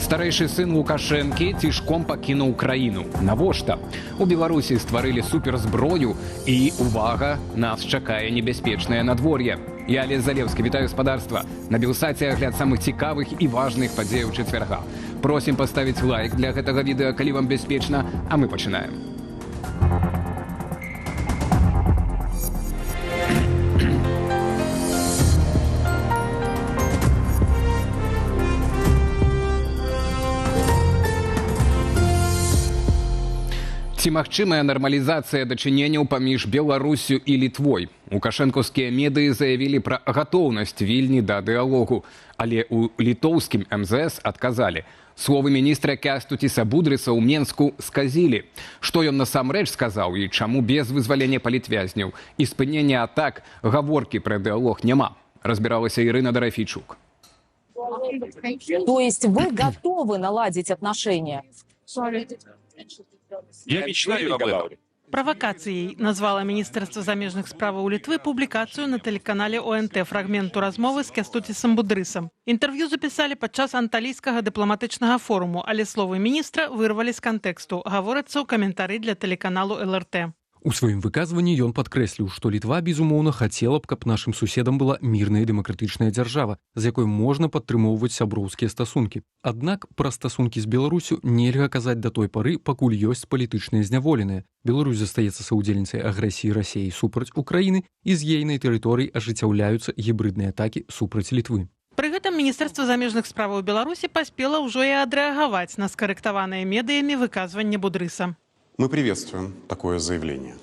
Старэйшы сын Лукашэнкі цішком пакінуў краіну. Навошта? У Беларусі стварылі суперзброю і, увага, нас чакае небяспечнае надвор'е. Я, Олег Залевскі, вітаю гаспадарства. На Белсаце агляд самых цікавых і важных падзеяў чацвярга. Просім паставіць лайк для гэтага відэа, калі вам бяспечна, а мы пачынаем. Ці магчымая нармалізацыя дачыненняў паміж Беларусю і Літвой? Лукашэнкаўскія медыі заявілі пра гатоўнасць Вільні да дыялогу, але ў літоўскім МЗС адказалі. Словы міністра Кястуціса Будрыса ў Менску сказілі. Што ён насамрэч сказаў і чаму без вызвалення палітвязняў і спынення атак гаворкі пра дыялог няма? Разбіралася Ірына Дарафійчук. То есть вы готовы наладить отношения? Я мечтаю об этом. Правокацией назвала Министерство замежных справаў Литвы публикацию на телеканале ОНТ фрагменту размовы с Кястутисом Будрысом. Интервью записали падчас анталійскага дыпламатычнага форуму, але словы міністра вырвалі з кантэксту, гаворыцца ў каментары для телеканалу ЛРТ. У сваім выказванні ён падкрэсліў, што Літва, безумоўна, хацела б, каб нашым суседам была мірная і дэмакратычная дзяржава, з якой можна падтрымоўваць сяброўскія стасункі. Аднак пра стасункі з Беларусю нельга казаць да той пары, пакуль ёсць палітычныя зняволеныя. Беларусь застаецца саўдзельніцай агрэсіі Расіі супраць Украіны, і з ейнай тэрыторыі ажыццяўляюцца гібрыдныя атакі супраць Літвы. Пры гэтым Міністэрства замежных справаў Беларусі паспела ўжо і адрэагаваць на скарэктаванае медыямі выказванне Будрыса. Мы приветствуем такое заявление.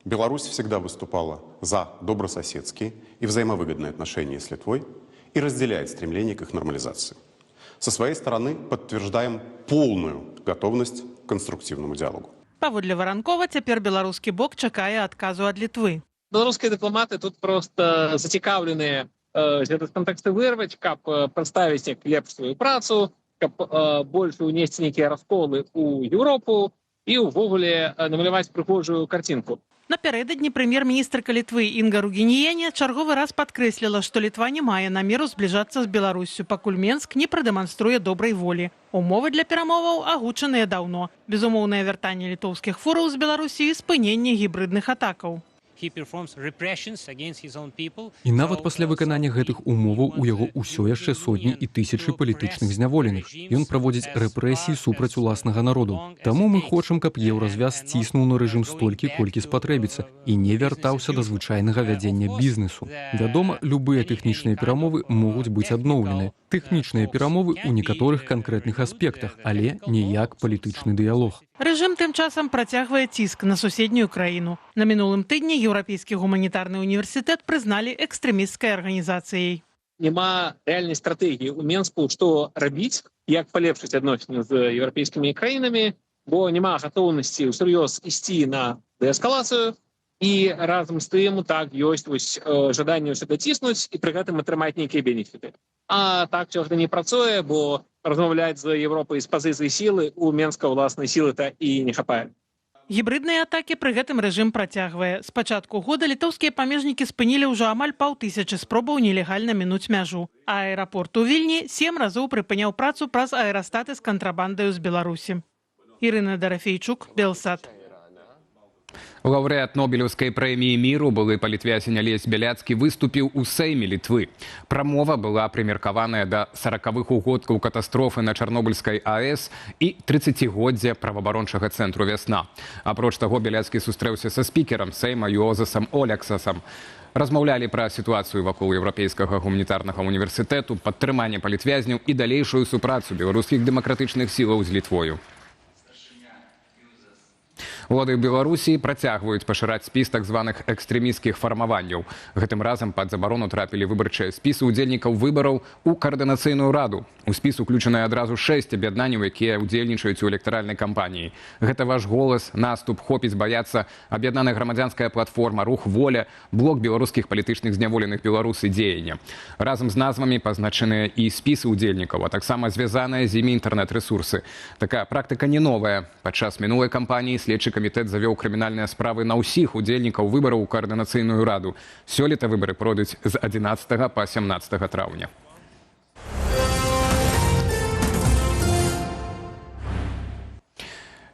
Беларусь всегда выступала за добрососедские и взаимовыгодные отношения с Литвой и разделяет стремление к их нормализации. Со своей стороны подтверждаем полную готовность к конструктивному диалогу. Паводле Варанкова, цяпер беларускі бок чакае адказу ад Літвы. Беларускія дыпламаты тут просто зацікаўленыя з гэтых кантэксту вырваць, каб прадставіць як лепш сваю працу, каб больш унесці нейкія расколы ў Еўропу, і ўвогуле намаляваць прыгожую карцінку. Напярэдадні прэм'ер-міністрка Літвы Інга Ругініяне чарговы раз падкрэсліла, што Літва не мае намеру збліжацца з Беларуссю, пакуль Менск не прадэманструе добрай волі. Умовы для перамоваў агучаныя даўно. Безумоўнае вяртанне літоўскіх фураў з Беларусі і спыненне гібрыдных атакаў. І нават пасля выканання гэтых умоваў у яго ўсё яшчэ сотні і тысячы палітычных зняволеных. Ён праводзіць рэпрэсіі супраць уласнага народу. Таму мы хочам, каб еўразвяз сціснуў на рэжым столькі, колькі спатрэбіцца, і не вяртаўся да звычайнага вядзення бізнесу. Вядома, любыя тэхнічныя перамовы могуць быць адноўлены. Тэхнічныя перамовы ў некаторых канкрэтных аспектах, але не як палітычны дыялог. Рэжым тым часам працягвае ціск на суседнюю краіну. На мінулым тыдні Еўрапейскі гуманітарны універсітэт прызналі экстрэмісцкай арганізацыяй. Няма рэальнай стратэгіі ў Менску, што рабіць, як палепшыць адносіны з еўрапейскімі краінамі, бо няма гатоўнасці ўсур'ёз ісці на дээскалацыю, і разам з тым так ёсць жаданне ўсё даціснуць і пры гэтым атрымаць нейкія бенефіты. А так гэта не працуе, бо размаўляць з Европой з пазіцыі сілы у Менска ўласнай сілы-то і не хапае. Гібрыдныя атакі пры гэтым рэжым працягвае. З пачатку года літоўскія памежнікі спынілі ўжо амаль 5000 спробаў нелегальна мінуць мяжу. А аэрапорт у Вільні 7 разоў прыпыняў працу праз аэрастаты з кантрабандаю з Беларусі. Ірына Дарафійчук, Белсат. Лаўрэат Нобелеўскай прэміі міру, былы палітвязень Алесь Бяляцкі, выступіў у Сейме Літвы. Прамова была прымеркаваная да 40-х угодкаў катастрофы на Чарнобыльскай АЭС і 30-годдзя праваабарончага цэнтру «Вясна». Апроч таго, Бяляцкі сустрэўся са спікерам Сейма Юозасам Оляксасам. Размаўлялі пра сітуацыю вакол Еўрапейскага гуманітарнага універсітэту, падтрыманне палітвязняў і далейшую супрацу беларускіх дэмакратычных сілаў з Літвою. Улады Беларусі працягваюць пашыраць спіс так званых экстрэмісцкіх фармаванняў. Гэтым разам пад забарону трапілі выбарчыя спісы ўдзельнікаў выбараў у каардынацыйную раду. У спіс уключаныя адразу 6 аб'яднанняў, якія ўдзельнічаюць у электаральнай кампаніі. Гэта ваш голас, наступ, хопіць баяцца, аб'яднаная грамадзянская платформа, рух воля, блок беларускіх палітычных зняволеных беларусы дзеяння. Разам з назвамі пазначаныя і спісы ўдзельнікаў, а таксама звязаныя з імі інтэрнэт-рэсурсы. Такая практыка не новая. Падчас мінулай кампаніі следчы камітэт завёў крымінальныя справы на ўсіх удзельнікаў выбараў у каардынацыйную раду. Сёлета выбары пройдуць з 11 па 17 траўня.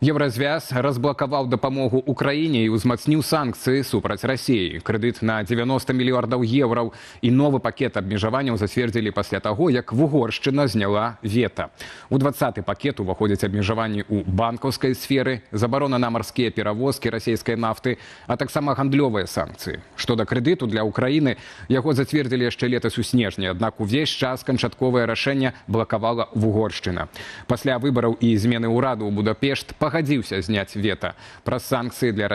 Еўразвяз разблакаваў дапамогу ўкраіне і ўзмацніў санкцыі супраць Расіі. Крэдыт на 90 мільярдаў еўраў і новы пакет абмежаванняў зацвердзілі пасля таго, як Вугоршчына зняла вета. У 20-й пакет уваходзяць абмежаванні ў банкаўскай сферы, забарона на марскія перавозкі расійскай нафты, а таксама гандлёвыя санкцыі. Што да крэдыту для Ўкраіны, яго зацвердзілі яшчэ летась у снежні, аднак увесь час канчатковае рашэнне блакавала Вугоршчына. Пасля выбараў і змены ўраду ў Будапешт пагадзіўся зняць вета. Пра санкцыі для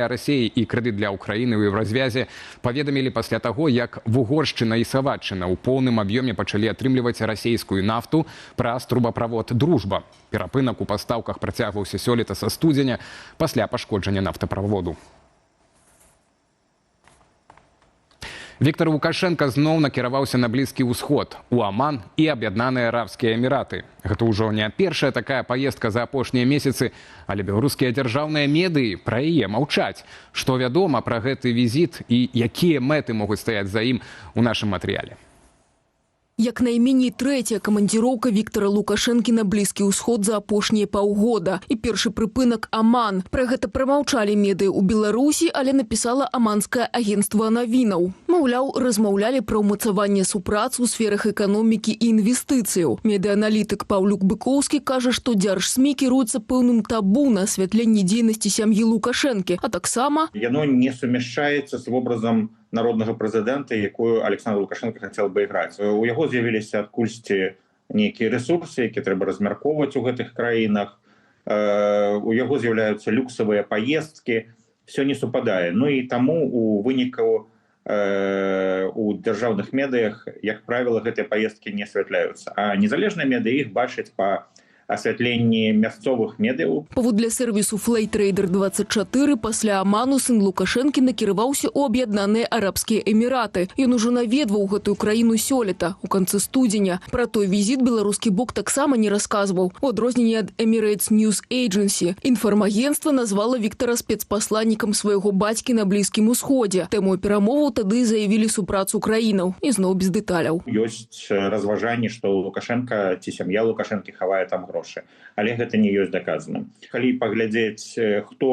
Расіі і крэдыт для Ўкраіны ў Еўразвязе паведамілі пасля таго, як Вугоршчына і Саватчына ў поўным аб'ёме пачалі атрымліваць расійскую нафту праз трубаправод «Дружба». Перапынак у пастаўках працягваўся сёлета са студзеня пасля пашкоджання нафтаправоду. Віктор Лукашенко зноў накіраваўся на Блізкі ўсход, у Аман і Аб'яднаныя Арабскія Эміраты. Гэта ўжо не першая такая паездка за апошнія месяцы, але беларускія дзяржаўныя медыі пра яе маўчаць. Што вядома пра гэты візіт і якія мэты могуць стаяць за ім у нашым матэрыяле. Як найменей трэцяя камандзіроўка Віктора Лукашэнкі на Блізкі ўсход за апошнія паўгода. І першы прыпынак Аман. Пра гэта прамаўчалі медыі ў Беларусі, але напісала аманскае агенцтва навінаў. Маўляў, размаўлялі пра ўмацаванне супрацы ў сферах эканомікі і інвестыцыяў. Медыаналітык Паўлюк Быкоўскі кажа, што дзяржсмі кіруецца пэўным табу на асвятленне дзейнасці сям'і Лукашэнкі, а таксама яно не сумяшчаецца з вобразам народнага прэзідэнта, якую Александр Лукашенко хацеў бы іграць. У яго з'явіліся адкульсьці нейкія рэсурсы, які трэба размяркоўваць у гэтых краінах. У яго з'яўляюцца люксавыя паездкі. Все не супадае. Ну і таму у выніку у дзяржаўных медыях, як правіла, гэтыя паездкі не асвятляюцца. А незалежныя медыі іх бачаць па асвятленні мясцовых медыяў. Паводле сервісу Flightradar24 пасля Аману сын Лукашэнкі накіраваўся ў Аб'яднаныя Арабскія Эміраты. Ён ужо наведваў гэтую краіну сёлета, у канцы студзеня. Пра той візіт беларускі бок таксама не расказваў. У адрозненне ад Emirates News Agency, інфармагенцтва назвала Віктара спецпасланнікам свайго бацькі на Блізкім усходзе. Тэму перамоваў тады заявілі супрацу краінаў. І зноў без дэталяў. Ёсць разважанні, што Лукашенка ці сям'я Лукашэнкі хавае там грошы. Але гэта не ёсць даказана. Калі паглядзець, хто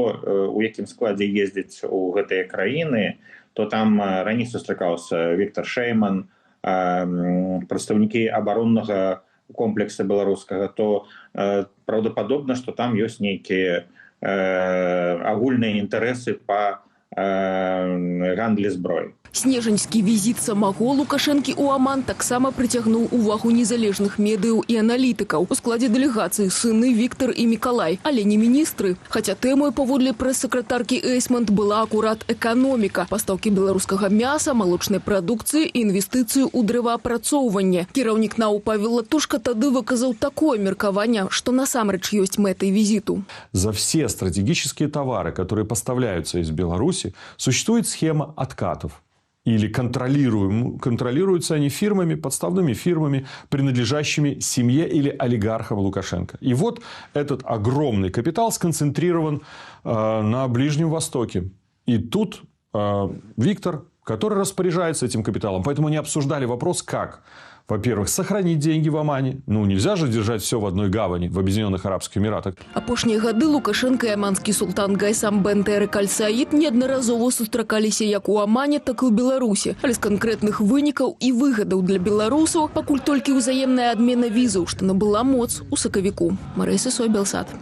у якім складзе ездзіць у гэтыя краіны, то там раней сустракаўся Віктор Шейман, прадстаўнікі абароннага комплекса беларускага, то праўдападобна, што там ёсць нейкія агульныя інтарэсы па гандлі зброі. Снежаньскі візіт самого Лукашэнкі ў Аман таксама прыцягнуў увагу незалежных медыяў і аналітыкаў. У складзе дэлегацыі сыны Віктор і Мікалай, але не міністры. Хаця тэмой паводле прэс-сакратаркі Эйсмонт была акурат эканоміка, пастаўкі беларускага мяса, малочнай прадукцыі і інвестыцыі ў дрэваапрацоўванне. Кіраўнік НАУ Павел Латушка тады выказаў такое меркаванне, што насамрэч ёсць мэтай візіту. За все стратегические товары, которые поставляются из Беларуси, существует схема откатов. Или контролируются они фирмами, подставными фирмами, принадлежащими семье или олигархам Лукашенко. И вот этот огромный капитал сконцентрирован на Ближнем Востоке. И тут Виктор, который распоряжается этим капиталом. Поэтому они обсуждали вопрос, как, во-первых, сохранить деньги в Омане. Ну, нельзя же держать все в одной гавани, в Объединенных Арабских Эмиратах. Апошнія гады Лукашенко і аманскі султан Гайсам бен Таерек аль-Саід неаднаразова сустракаліся як у Амане, так і ў Беларусі. Але з канкрэтных вынікаў і выгадаў для беларусаў пакуль толькі ўзаемная адмена візаў, што набыла моц у сакавіку. Марыя Сысой, Белсат.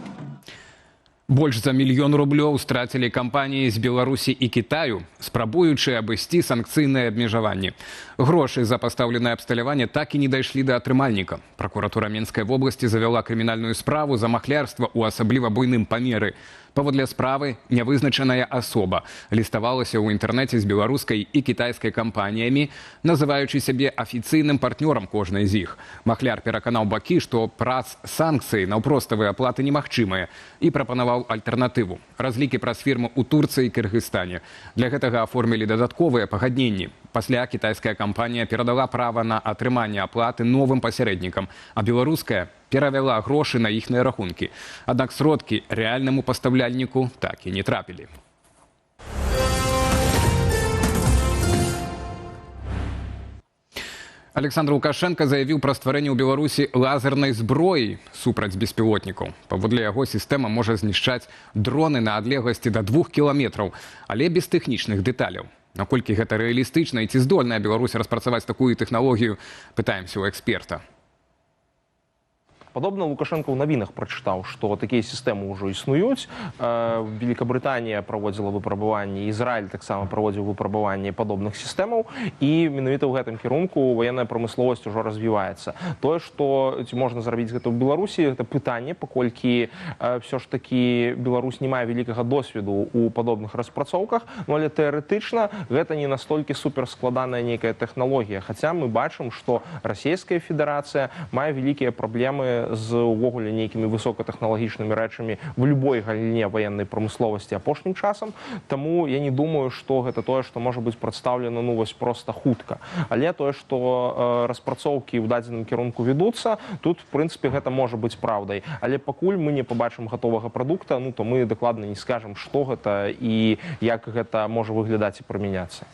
Больш за 1 мільён рублёў страцілі кампаніі з Беларусі і Кітаю, спрабуючы абысці санкцыйныя абмежаванні. Грошы за пастаўленае абсталяванне так і не дайшлі да атрымальніка. Пракуратура Мінскай вобласці завяла крымінальную справу за махлярства ў асабліва буйным памеры. Паводле справы, нявызначаная асоба ліставалася ў інтэрнэце з беларускай і кітайскай кампаніямі, называючы сябе афіцыйным партнёрам кожнай з іх. Махляр пераканаў бакі, што праз санкцыі наўпроставыя аплаты немагчымыя і прапанаваў альтэрнатыву – разлікі праз фірму ў Турцыі і Кыргызстане. Для гэтага аформілі дадатковыя пагадненні. Пасля кітайская кампанія перадала права на атрыманне аплаты новым пасярэднікам, а беларуская перавяла грошы на іхныя рахункі. Аднак сродкі рэальнаму пастаўляльніку так і не трапілі. Александр Лукашенко заявіў пра стварэнне ў Беларусі лазернай зброі супраць беспілотнікаў. Паводле яго, сістэма можа знішчаць дроны на адлегласці да 2 кіламетраў, але без тэхнічных дэталяў. Наколькі гэта рэалістычна і ці здольная Беларусь распрацаваць такую тэхналогію, пытаемся ў эксперта. Падобна Лукашенко ў навінах прачытаў, што такія сістэмы ўжо існуюць. Великабрытанія праводзіла выпрабаванні, Ізраіль таксама праводзіў выпрабаванні падобных сістэмаў, і менавіта ў гэтым кірунку ваенная прамысловасць ужо развіваецца. Тое, што ці можна зрабіць гэта ў Беларусі, гэта пытанне, паколькі ўсё ж такі Беларусь не мае вялікага досведу ў падобных распрацоўках, але тэарэтычна гэта не настолькі суперскладаная нейкая тэхналогія. Хаця мы бачым, што Расійская Федэрацыя мае вялікія праблемы з увогуле нейкімі высокатэхналагічнымі рэчамі в любой галіне ваеннай прамысловасці апошнім часам. Таму я не думаю, што гэта тое, што можа быць прадстаўлена вось проста хутка. Але тое, што распрацоўкі ў дадзеным кірунку вядуцца, тут, в прынцыпе, гэта можа быць праўдай. Але пакуль мы не пабачым гатовага прадукта, то мы дакладна не скажам, што гэта і як гэта можа выглядаць і прымяняцца.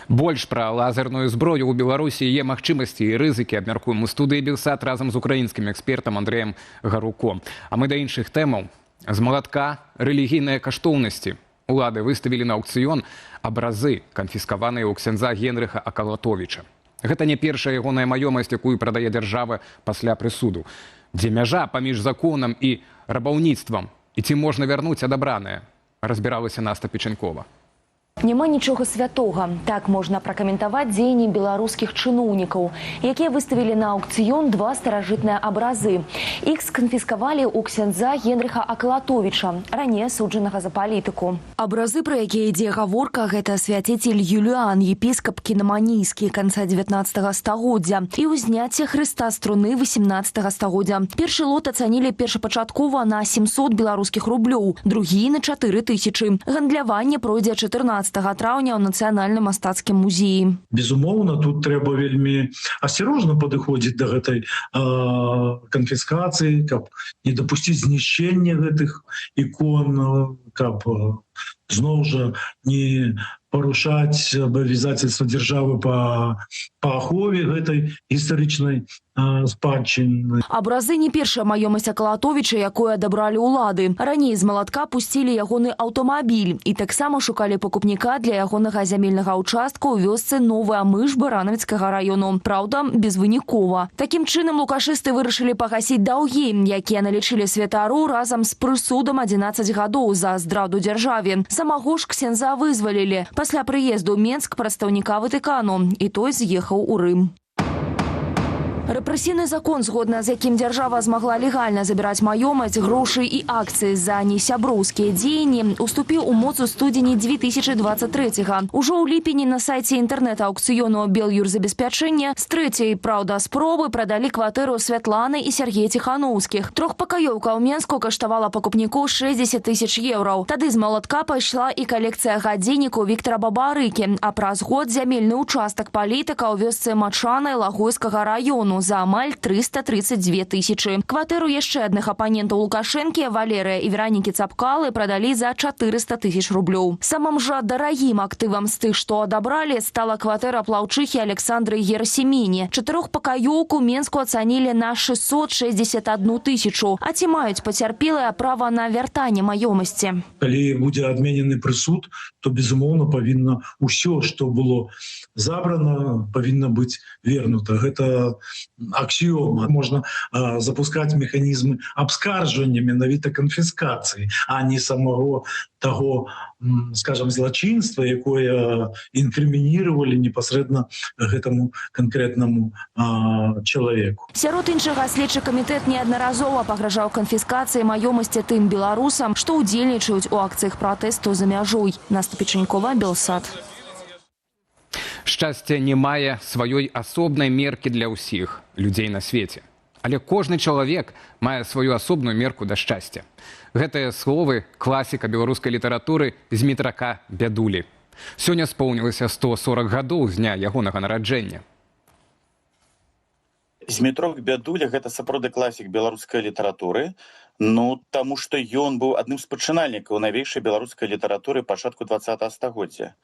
Больш пра лазерную зброю ў Беларусі, яе магчымасці і рызыкі абмяркуем у студыі Белсат разам з украінскім экспертам Андрэем Гаруко. А мы да іншых тэмаў. З малатка рэлігійныя каштоўнасці. Улады выставілі на аукцыён абразы, канфіскаваныя ў ксяндза Генрыха Акалатовіча. Гэта не першая ягоная маёмасць, якую прадае дзяржава пасля прысуду. Дзе мяжа паміж законам і рабаўніцтвам? І ці можна вярнуць адабранае? Разбіралася Наста Печенкова. Няма нічога святога. Так можна пракаментаваць дзеянні беларускіх чыноўнікаў, якія выставілі на аукцыён 2 старажытныя абразы. Іх сканфіскавалі ў ксяндза Генрыха Акалатовіча, раней асуджанага за палітыку. Абразы, пра якія ідзе гаворка, гэта свяціцель Юліан, епіскап кінаманійскі канца 19 стагоддзя і ўзняцце Хрыста з труны 18 стагоддзя. Першы лот ацанілі першапачаткова на 700 беларускіх рублёў, другі на 4000. Гандляванне пройдзе 14 траўня ў Нацыянальным мастацкім музеі. Безумоўна, тут трэба вельмі асцярожна падыходзіць да гэтай канфіскацыі, каб не дапусціць знішчэння гэтых ікон, каб зноў жа не парушаць абавязательства дзяржавы па ахове гэтай гістарычнай спадчыны. Абразы не першая маёмасць Акалатовіча, якую адабралі ўлады. Раней з малатка пусцілі ягоны аўтамабіль і таксама шукалі пакупніка для ягонага зямельнага ўчастка ў вёсцы Новы Амыш Баранавіцкага раёну. Праўда, безвынікова. Такім чынам лукашысты вырашылі пагасіць даўгі, якія налічылі святару разам з прысудам 11 гадоў за здраду дзяржаве. Самого ж ксяндза вызвалілі пасля прыезду ў Менск прадстаўніка Ватыкану, і той з'ехаў у Рым. Рэпрэсійны закон, згодна з якім дзяржава змагла легальна забіраць маёмасць, грошы і акцыі за несяброўскія дзеянні, уступіў у моц у студзені 2023-га. Ужо ў ліпені на сайце інтэрнэт-аукцыёну «Белюрзабеспячэнне» з трэцяй, праўда, спробы прадалі кватэру Святланы і Сергея Ціханаўскіх. Трохпакаёўка ў Менску каштавала пакупніку 60 000 еўраў. Тады з малатка пайшла і калекцыя гадзіннікаў Віктара Бабарыкі, а праз год зямельны ўчастак палітыка ў вёсцы Мачанай Лагойскага раёну за амаль 332 000. Кватэру яшчэ адных апанентаў Лукашэнкі, Валерыя і Веранікі Цапкалы, прадалі за 400 000 рублёў. Самым жа дарагім актывам з тых, што адабралі, стала кватэра плаўчыхі Александры Герасіміні. Чатырохпакаёўку Менску ацанілі на 661 000. А ці маюць пацярпелыя права на вяртанне маёмасці? Калі будзе адменены прысуд, то, безумоўна, павінна ўсё, што было забрана, павінна быць вернута. Гэта аксіома. Можна запускаць механізмы абскарджання менавіта канфіскацыі, а не самого таго, скажем, злачынства, якое інкрымінировали непасрэдна гэтаму канкрэтнаму чалавеку. Сярод іншага, следчы камітэт неаднаразова пагражаў канфіскацыі маёмасці тым беларусам, што ўдзельнічаюць у акцыях пратэсту за мяжой. Наста Печенкова, Белсат. Шчасце не мае сваёй асобнай меркі для ўсіх людзей на свеце. Але кожны чалавек мае сваю асобную мерку да шчасця. Гэтыя словы класіка беларускай літаратуры Змітрака Бядулі. Сёння споўнілася 140 гадоў з дня ягонага нараджэння. Змітрок Бядуля – гэта сапраўды класік беларускай літаратуры. Ну, таму што ён быў адным з пачынальнікаў навейшай беларускай літаратуры пачатку 20-го стагоддзя.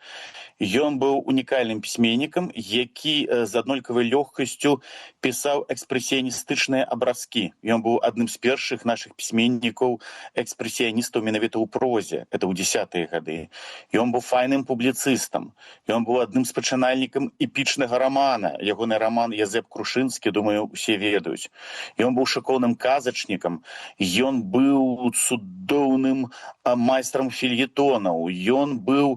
Ён быў унікальным пісьменнікам, які з аднолькавай лёгкасцю пісаў экспрэсіяністычныя абразкі. Ён быў адным з першых нашых пісьменнікаў экспрэсіяністаў менавіта ў прозе, это ў 10-е гады. Ён быў файным публіцыстам. Ён быў адным з пачынальнікам эпічнага рамана. Ягоны раман Язэп Крушынскі, думаю, усе ведаюць. Ён быў шыкоўным казачнікам. Ён быў цудоўным майстрам фельетонаў, ён быў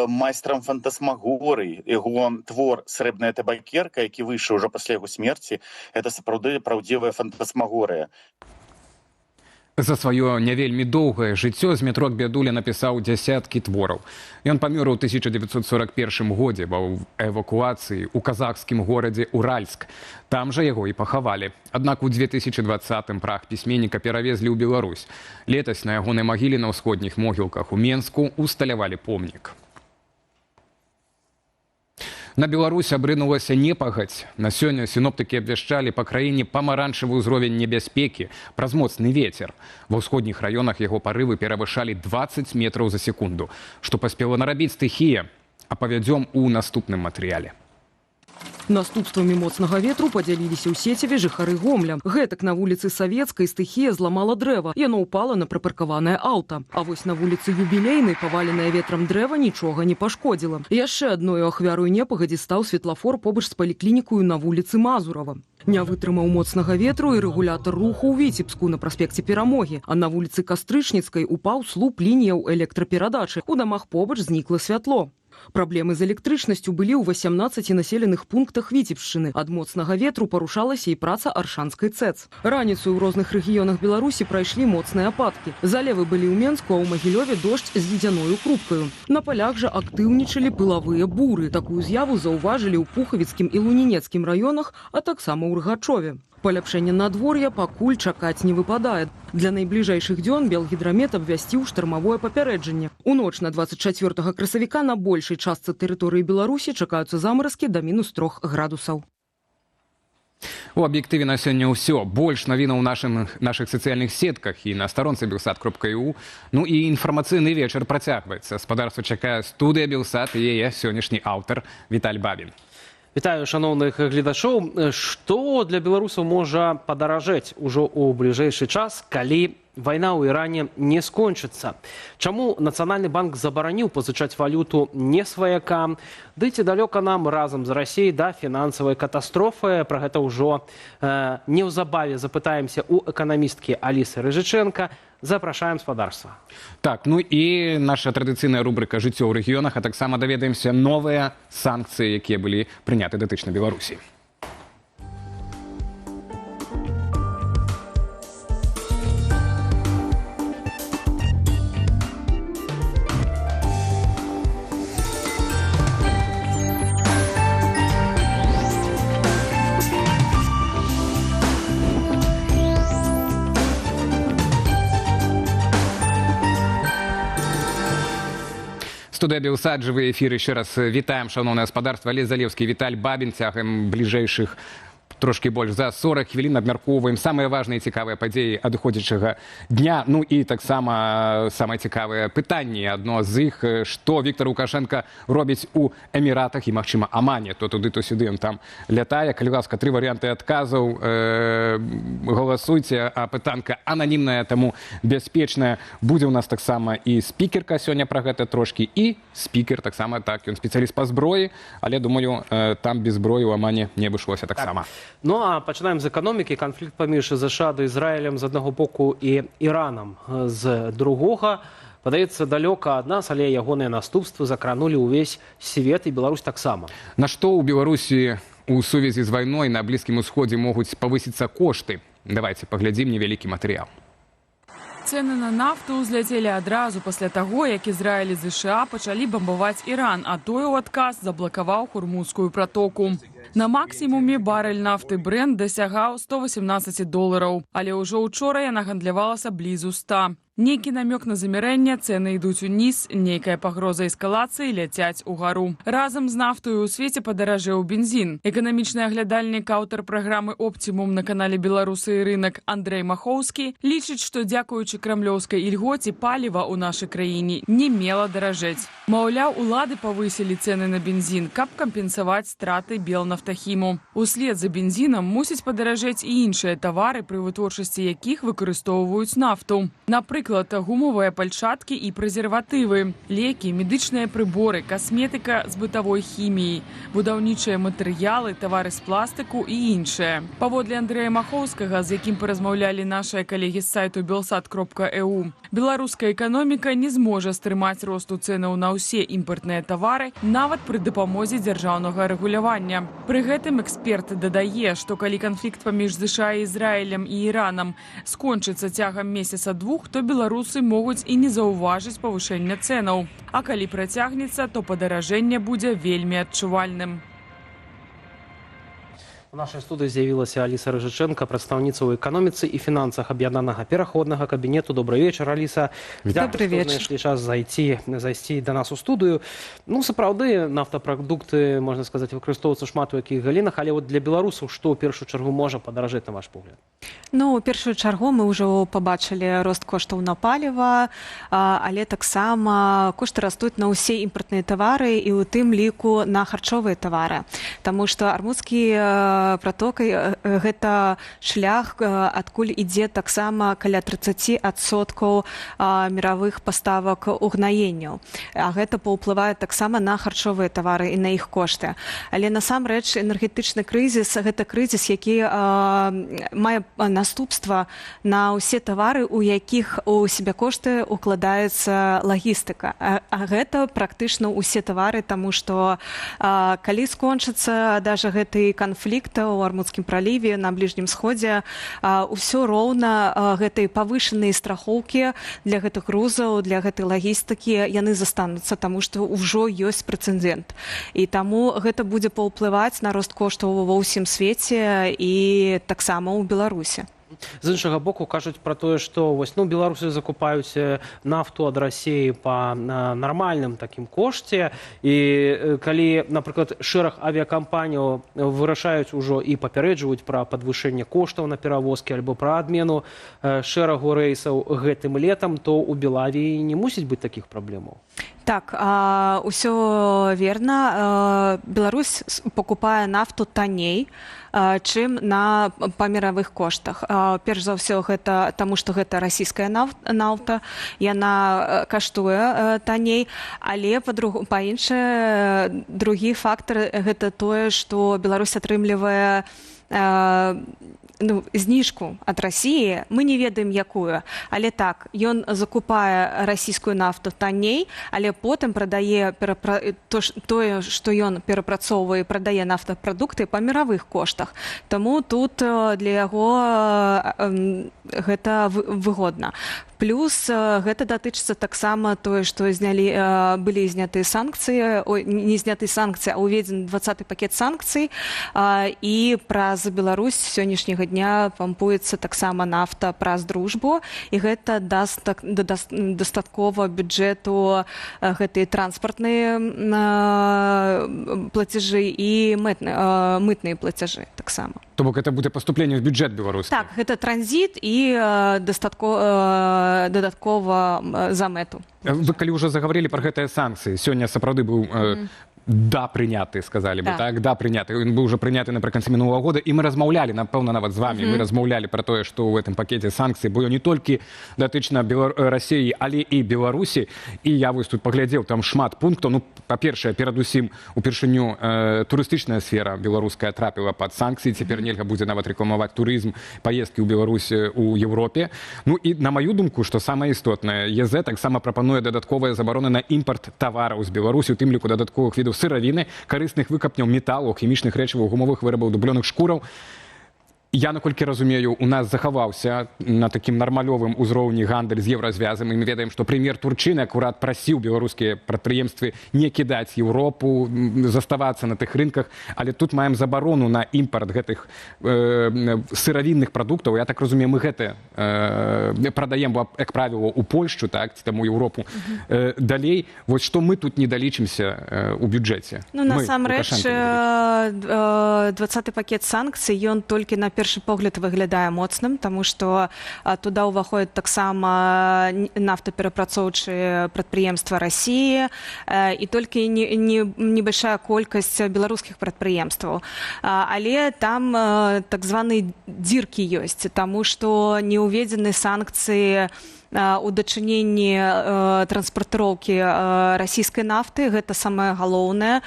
майстрам фантасмагорый. Яго твор «Срэбная табакерка», які выйшаў ўжо пасля яго смерці, это сапраўды праўдзівая фантасмагорыя. За сваё не вельмі доўгае жыццё Змітрок Бядуля напісаў дзясяткі твораў. Ён памёр у 1941 годзе ва эвакуацыі ў казахскім горадзе Уральск. Там жа яго і пахавалі. Аднак у 2020-м прах пісьменніка перавезлі ў Беларусь. Летась на ягонай магіле на ўсходніх могілках у Менску усталявалі помнік. На Беларусь абрынулася непагадзь. На сёння сіноптыкі абвяшчалі па краіне памаранчавы ўзровень небяспекі праз моцны вецер. Ва ўсходніх раёнах яго парывы перавышалі 20 метраў за секунду. Што паспела нарабіць стыхія, апавядзём у наступным матэрыяле. Наступствамі моцнага ветру падзяліліся ў сеціве жыхары Гомля. Гэтак на вуліцы Савецкай стыхія зламала дрэва. Яно ўпала на прыпаркаванае аўта. А вось на вуліцы Юбілейнай паваленае ветрам дрэва нічога не пашкодзіла. Яшчэ адной ахвярою непагадзі стаў светлафор побач з паліклінікаю на вуліцы Мазурава. Не вытрымаў моцнага ветру і рэгулятар руху ў Віцебску на праспекце Перамогі. А на вуліцы Кастрычніцкай упаў слуп лініяў электраперадачы. У дамах побач знікла святло. Праблемы з электрычнасцю былі ў 18 населеных пунктах Віцебшчыны. Ад моцнага ветру парушалася і праца Аршанскай ЦЭЦ. Раніцу ў розных рэгіёнах Беларусі прайшлі моцныя ападкі. Залевы былі ў Менску, а ў Магілёве дождж з ледзяною крупкаю. На палях жа актыўнічалі пылавыя буры. Такую з'яву заўважылі ў Пухавіцкім і Лунінецкім раёнах, а таксама ў Рыгачове. Паляпшэння надвор'я пакуль чакаць не выпадае. Для найбліжэйшых дзён Белгідрамет абвясціў штармавое папярэджанне. У ноч на 24 красавіка на большай частцы тэрыторыі Беларусі чакаюцца замаразкі да -3 градусаў. У аб'ектыве на сёння ўсё. Больш навінаў у нашых сацыяльных сетках і на старонцы Белсат.eu. Ну і інфармацыйны вечар працягваецца. Спадарства чакае студыя Белсат і яе сённяшні аўтар Віталь Бабін. Вітаю шаноўных гледачоў. Што для беларусаў можа падаражэць ужо ў бліжэйшы час, калі вайна ў Іране не скончыцца? Чаму Нацыянальны банк забараніў пазычаць валюту не сваякам? Ды ці далёка нам разам з Расіяй да фінансавай катастрофы? Пра гэта ўжо неўзабаве запытаемся у эканамісткі Алісы Рыжычэнка. Запрашаем спадарства. Так, ну і наша традыцыйная рубрыка «Жыццё ў рэгіёнах», а таксама даведаемся новыя санкцыі, якія былі прыняты датычна Беларусі. Студыя Белсат, жывы эфір. Яшчэ раз вітаем шаноўнае гаспадарства. Алесь Залеўскі, Віталь Бабін. Цягам бліжэйшых трошки больш за 40 хвілін абмяркоўваем самыя важныя і цікавыя падзеі адыходзячага дня. Ну і таксама самыя цікавыя пытанні. Адно з іх, што Віктор Лукашенка робіць у Эміратах і, магчыма, Амане. То туды, то сюды ён там лятае. Калі ласка, 3 варыянты адказаў. Галасуйце, а пытанка ананімная, таму бяспечная. Будзе ў нас таксама і спікерка сёння пра гэта трошкі, і спікер таксама, так, ён спецыяліст па зброі, але, думаю, там без зброі ў Амане не абышлося таксама. Ну а пачынаем з эканомікі. Канфлікт паміж ЗША ды Ізраілем з аднаго боку і Іранам з другога. Падаецца, далёка ад нас, але ягоныя наступствы закранулі ўвесь свет і Беларусь таксама. На што ў Беларусі у сувязі з вайной на Блізкім Усходзе могуць павысіцца кошты? Давайце паглядзім невялікі матэрыял. Цэны на нафту ўзляцелі адразу пасля таго, як Ізраіль і ЗША пачалі бамбаваць Іран, а той у адказ заблакаваў Хурмузскую пратоку. На максімуме барэль нафты Брент дасягаў $118, але ўжо учора яна гандлявалася блізу 100. Нейкі намёк на замірэнне, цэны ідуць уніз, нейкая пагроза эскалацыі ляцяць угару. Разам з нафтою у свеце падаражэў бензін. Эканамічны аглядальнік, аўтар праграмы «Оптимум» на канале «Беларусы і рынок» Андрэй Махоўскі лічыць, што дзякуючы крамлёўскай ільгоце паліва ў нашай краіне не мела даражэць. Маўляў, улады павысілі цэны на бензін, каб кампенсаваць страты Белнафтахіму. Услед за бензінам мусяць падаражэць і іншыя тавары, пры вытворчасці якіх выкарыстоўваюць нафту. Напрыклад, гумовыя пальчаткі і прэзерватывы, лекі, медычныя прыборы, касметыка з бытавой хіміяй, будаўнічыя матэрыялы, тавары з пластыку і іншыя. Паводле Андрэя Махоўскага, з якім паразмаўлялі нашыя калегі з сайту belsat.eu, беларуская эканоміка не зможа стрымаць росту цэнаў на ўсе імпартныя тавары, нават пры дапамозе дзяржаўнага рэгулявання. Пры гэтым эксперт дадае, што калі канфлікт паміж ЗША і Ізраілем і Іранам скончыцца цягам месяца-двух, то беларусы могуць і не заўважыць павышэння цэнаў. А калі працягнецца, то падаражэнне будзе вельмі адчувальным. У нашай студыі з'явілася Аліса Рыжыченка, прадстаўніца ў эканоміцы і фінансах аб'яднанага пераходнага кабінету. Добрый вечар, Аліса. Добрый вечар. Знайшлі час зайсці да нас у студыю. Ну, сапраўды, нафтапрадукты, можна сказаць, выкарыстоўваюцца шмат у якіх галінах, але вот для беларусаў што ў першую чаргу можа падаражэць, на ваш погляд? Ну, у першую чаргу мы ўжо пабачылі рост коштаў на паліва, але таксама кошты растуць на ўсе імпартныя тавары і ў тым ліку на харчовыя тавары. Таму што армудскі пратокай гэта шлях, адкуль ідзе таксама каля 30% міравых паставак угнаенняў. А гэта паўплывае таксама на харчовыя тавары і на іх кошты. Але насамрэч энергетычны крызіс – гэта крызіс, які мае наступства на ўсе тавары, у якіх у сабекошты укладаецца лагістыка. А гэта практычна ўсе тавары, таму што калі скончыцца даже гэты канфлікт у Армудскім праліве, на Бліжнім сходзе, ўсё роўна гэтай павышаныя страхоўкі для гэтых грузаў, для гэтай лагістыкі, яны застануцца, таму што ўжо ёсць прэцэдэнт. І таму гэта будзе паўплываць на рост коштаў ва ўсім свеце і таксама ў Беларусі. З іншага боку кажуць пра тое, што беларусы закупаюць нафту ад Расіі па нармальным такім кошце, і калі, напрыклад, шэраг авіякампаніяў вырашаюць ужо і папярэджваюць пра падвышэнне коштаў на перавозкі альбо пра адмену шэрагу рэйсаў гэтым летам, то ў Белавіі не мусіць быць такіх праблемаў. Так, ўсё верна. Беларусь пакупае нафту танней, чым па міравых коштах. Перш за ўсё, гэта таму, што гэта расійская нафта, яна каштуе танней, але па-іншае, другі фактар – гэта тое, што Беларусь атрымлівае зніжку ад Расіі, мы не ведаем якую, але так, ён закупае расійскую нафту танней, але потым прадае тое, што ён перапрацоўвае, прадае нафтапрадукты па міравых коштах. Таму тут для яго гэта выгодна. Плюс гэта датычыцца таксама тое, што былі знятыя санкцыі, не знятыя санкцыі, а ўведзены 20-й пакет санкцый, і праз Беларусь сённяшняга дня пампуецца таксама нафта праз дружбу, і гэта даст дастаткова бюджэту гэтыя транспартныя плацяжы і мытныя плацяжы таксама. То бок это будзе паступленне ў бюджэт беларускі? Так, гэта транзіт і дадаткова за мэту. Вы калі ўжо загаварылі пра гэтыя санкцыі, сёння сапраўды быў прыняты, сказалі бы, так, прыняты. Ён быў ужо прыняты напрыканцы мінулага года, і мы размаўлялі, напэўна, нават з вамі, мы размаўлялі пра тое, што ў гэтым пакеце санкцый, бо ён не толькі датычна Расіі, але і Беларусі, і я вось тут паглядзеў, там шмат пунктаў. Ну, па-першае, перадусім, упершыню турыстычная сфера беларуская трапіла пад санкцыі, цяпер нельга будзе нават рэкламаваць турызм, паездкі ў Беларусі ў Еўропе. Ну і на маю думку, што самае істотнае, ЕЗ таксама прапануе дадатковыя забароны на імпарт тавараў з Беларусі, у тым ліку дадатковых відаў сыравіны, карысных выкапняў металу, хімічных рэчываў, гумовых вырабаў, дублёных шкураў. Я, наколькі разумею, у нас захаваўся на такім нармалёвым узроўні гандаль з еўразвязам, і мы ведаем, што прэм'ер Турчыны акурат прасіў беларускія прадпрыемствы не кідаць Еўропу, заставацца на тых рынках, але тут маем забарону на імпарт гэтых сыравінных прадуктаў. Я так разумею, мы гэта прадаем, як правіла, у Польшчу, так, ці там у Еўропу. Далей, вось што мы тут не далічымся у бюджэце? Ну, насамрэч, 20-й пакет санкцый, ён толькі на першы погляд выглядае моцным, таму што туда ўваходзяць таксама нафтаперапрацоўчыя прадпрыемства Расіі і толькі небольшая колькасць беларускіх прадпрыемстваў. Але там так званыя дзіркі ёсць, таму што не ўведзены санкцыі у дачыненні транспартыроўкі расійскай нафты. Гэта самае галоўнае,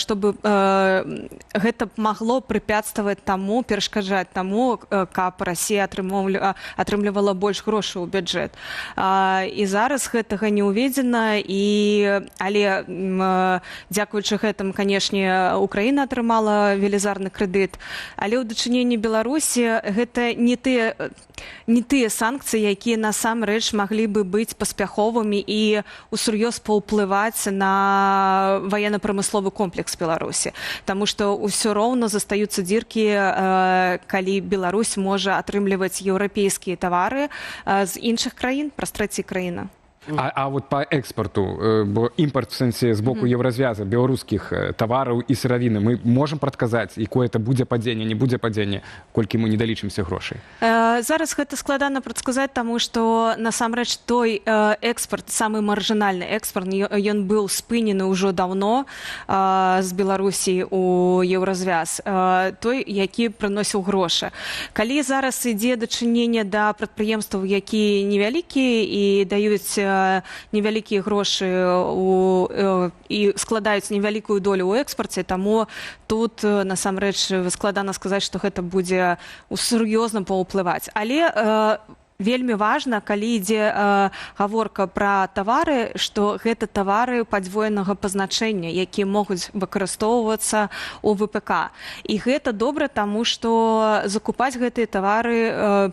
чтобы гэта магло препятствовать таму, перашкаджаць таму, каб Расія атрымлівала больш грошай у бюджэт. І зараз гэтага не ўведзена, але дзякуючы гэтым, канешне, Украіна атрымала велізарны крэдыт, але ў дачыненні Беларусі гэта не тыя санкцыі, якія насамрэч маглі бы быць паспяховымі і усур'ёз паўплываць на ваенна-прамысловы комплекс Беларусі. Таму што ўсё роўна застаюцца дзіркі, калі Беларусь можа атрымліваць еўрапейскія тавары з іншых краін праз трэція краіны. А вот по экспорту, бо імпорт в сэнсе з боку еўразвяза беларускіх тавараў і сыравіны, мы можам прадказаць, якое это будзе падзенне, не будзе падзення, колькі мы не далічымся грошай? Зараз гэта складана прадказаць, таму што насамрэч той экспорт, самы маржынальны экспорт, ён быў спынены ўжо даўно з Беларусі у еўразвяз, той, які прыносіў грошы. Калі зараз ідзе дачыненне да прадпрыемстваў, якія невялікія і даюць невялікія грошы і складаюць невялікую долю ў экспарце, таму тут насамрэч складана сказаць, што гэта будзе сур'ёзна паўплываць. Але вельмі важна, калі ідзе гаворка пра тавары, што гэта тавары падвоенага пазначэння, якія могуць выкарыстоўвацца ў ВПК. І гэта добра, таму што закупаць гэтыя тавары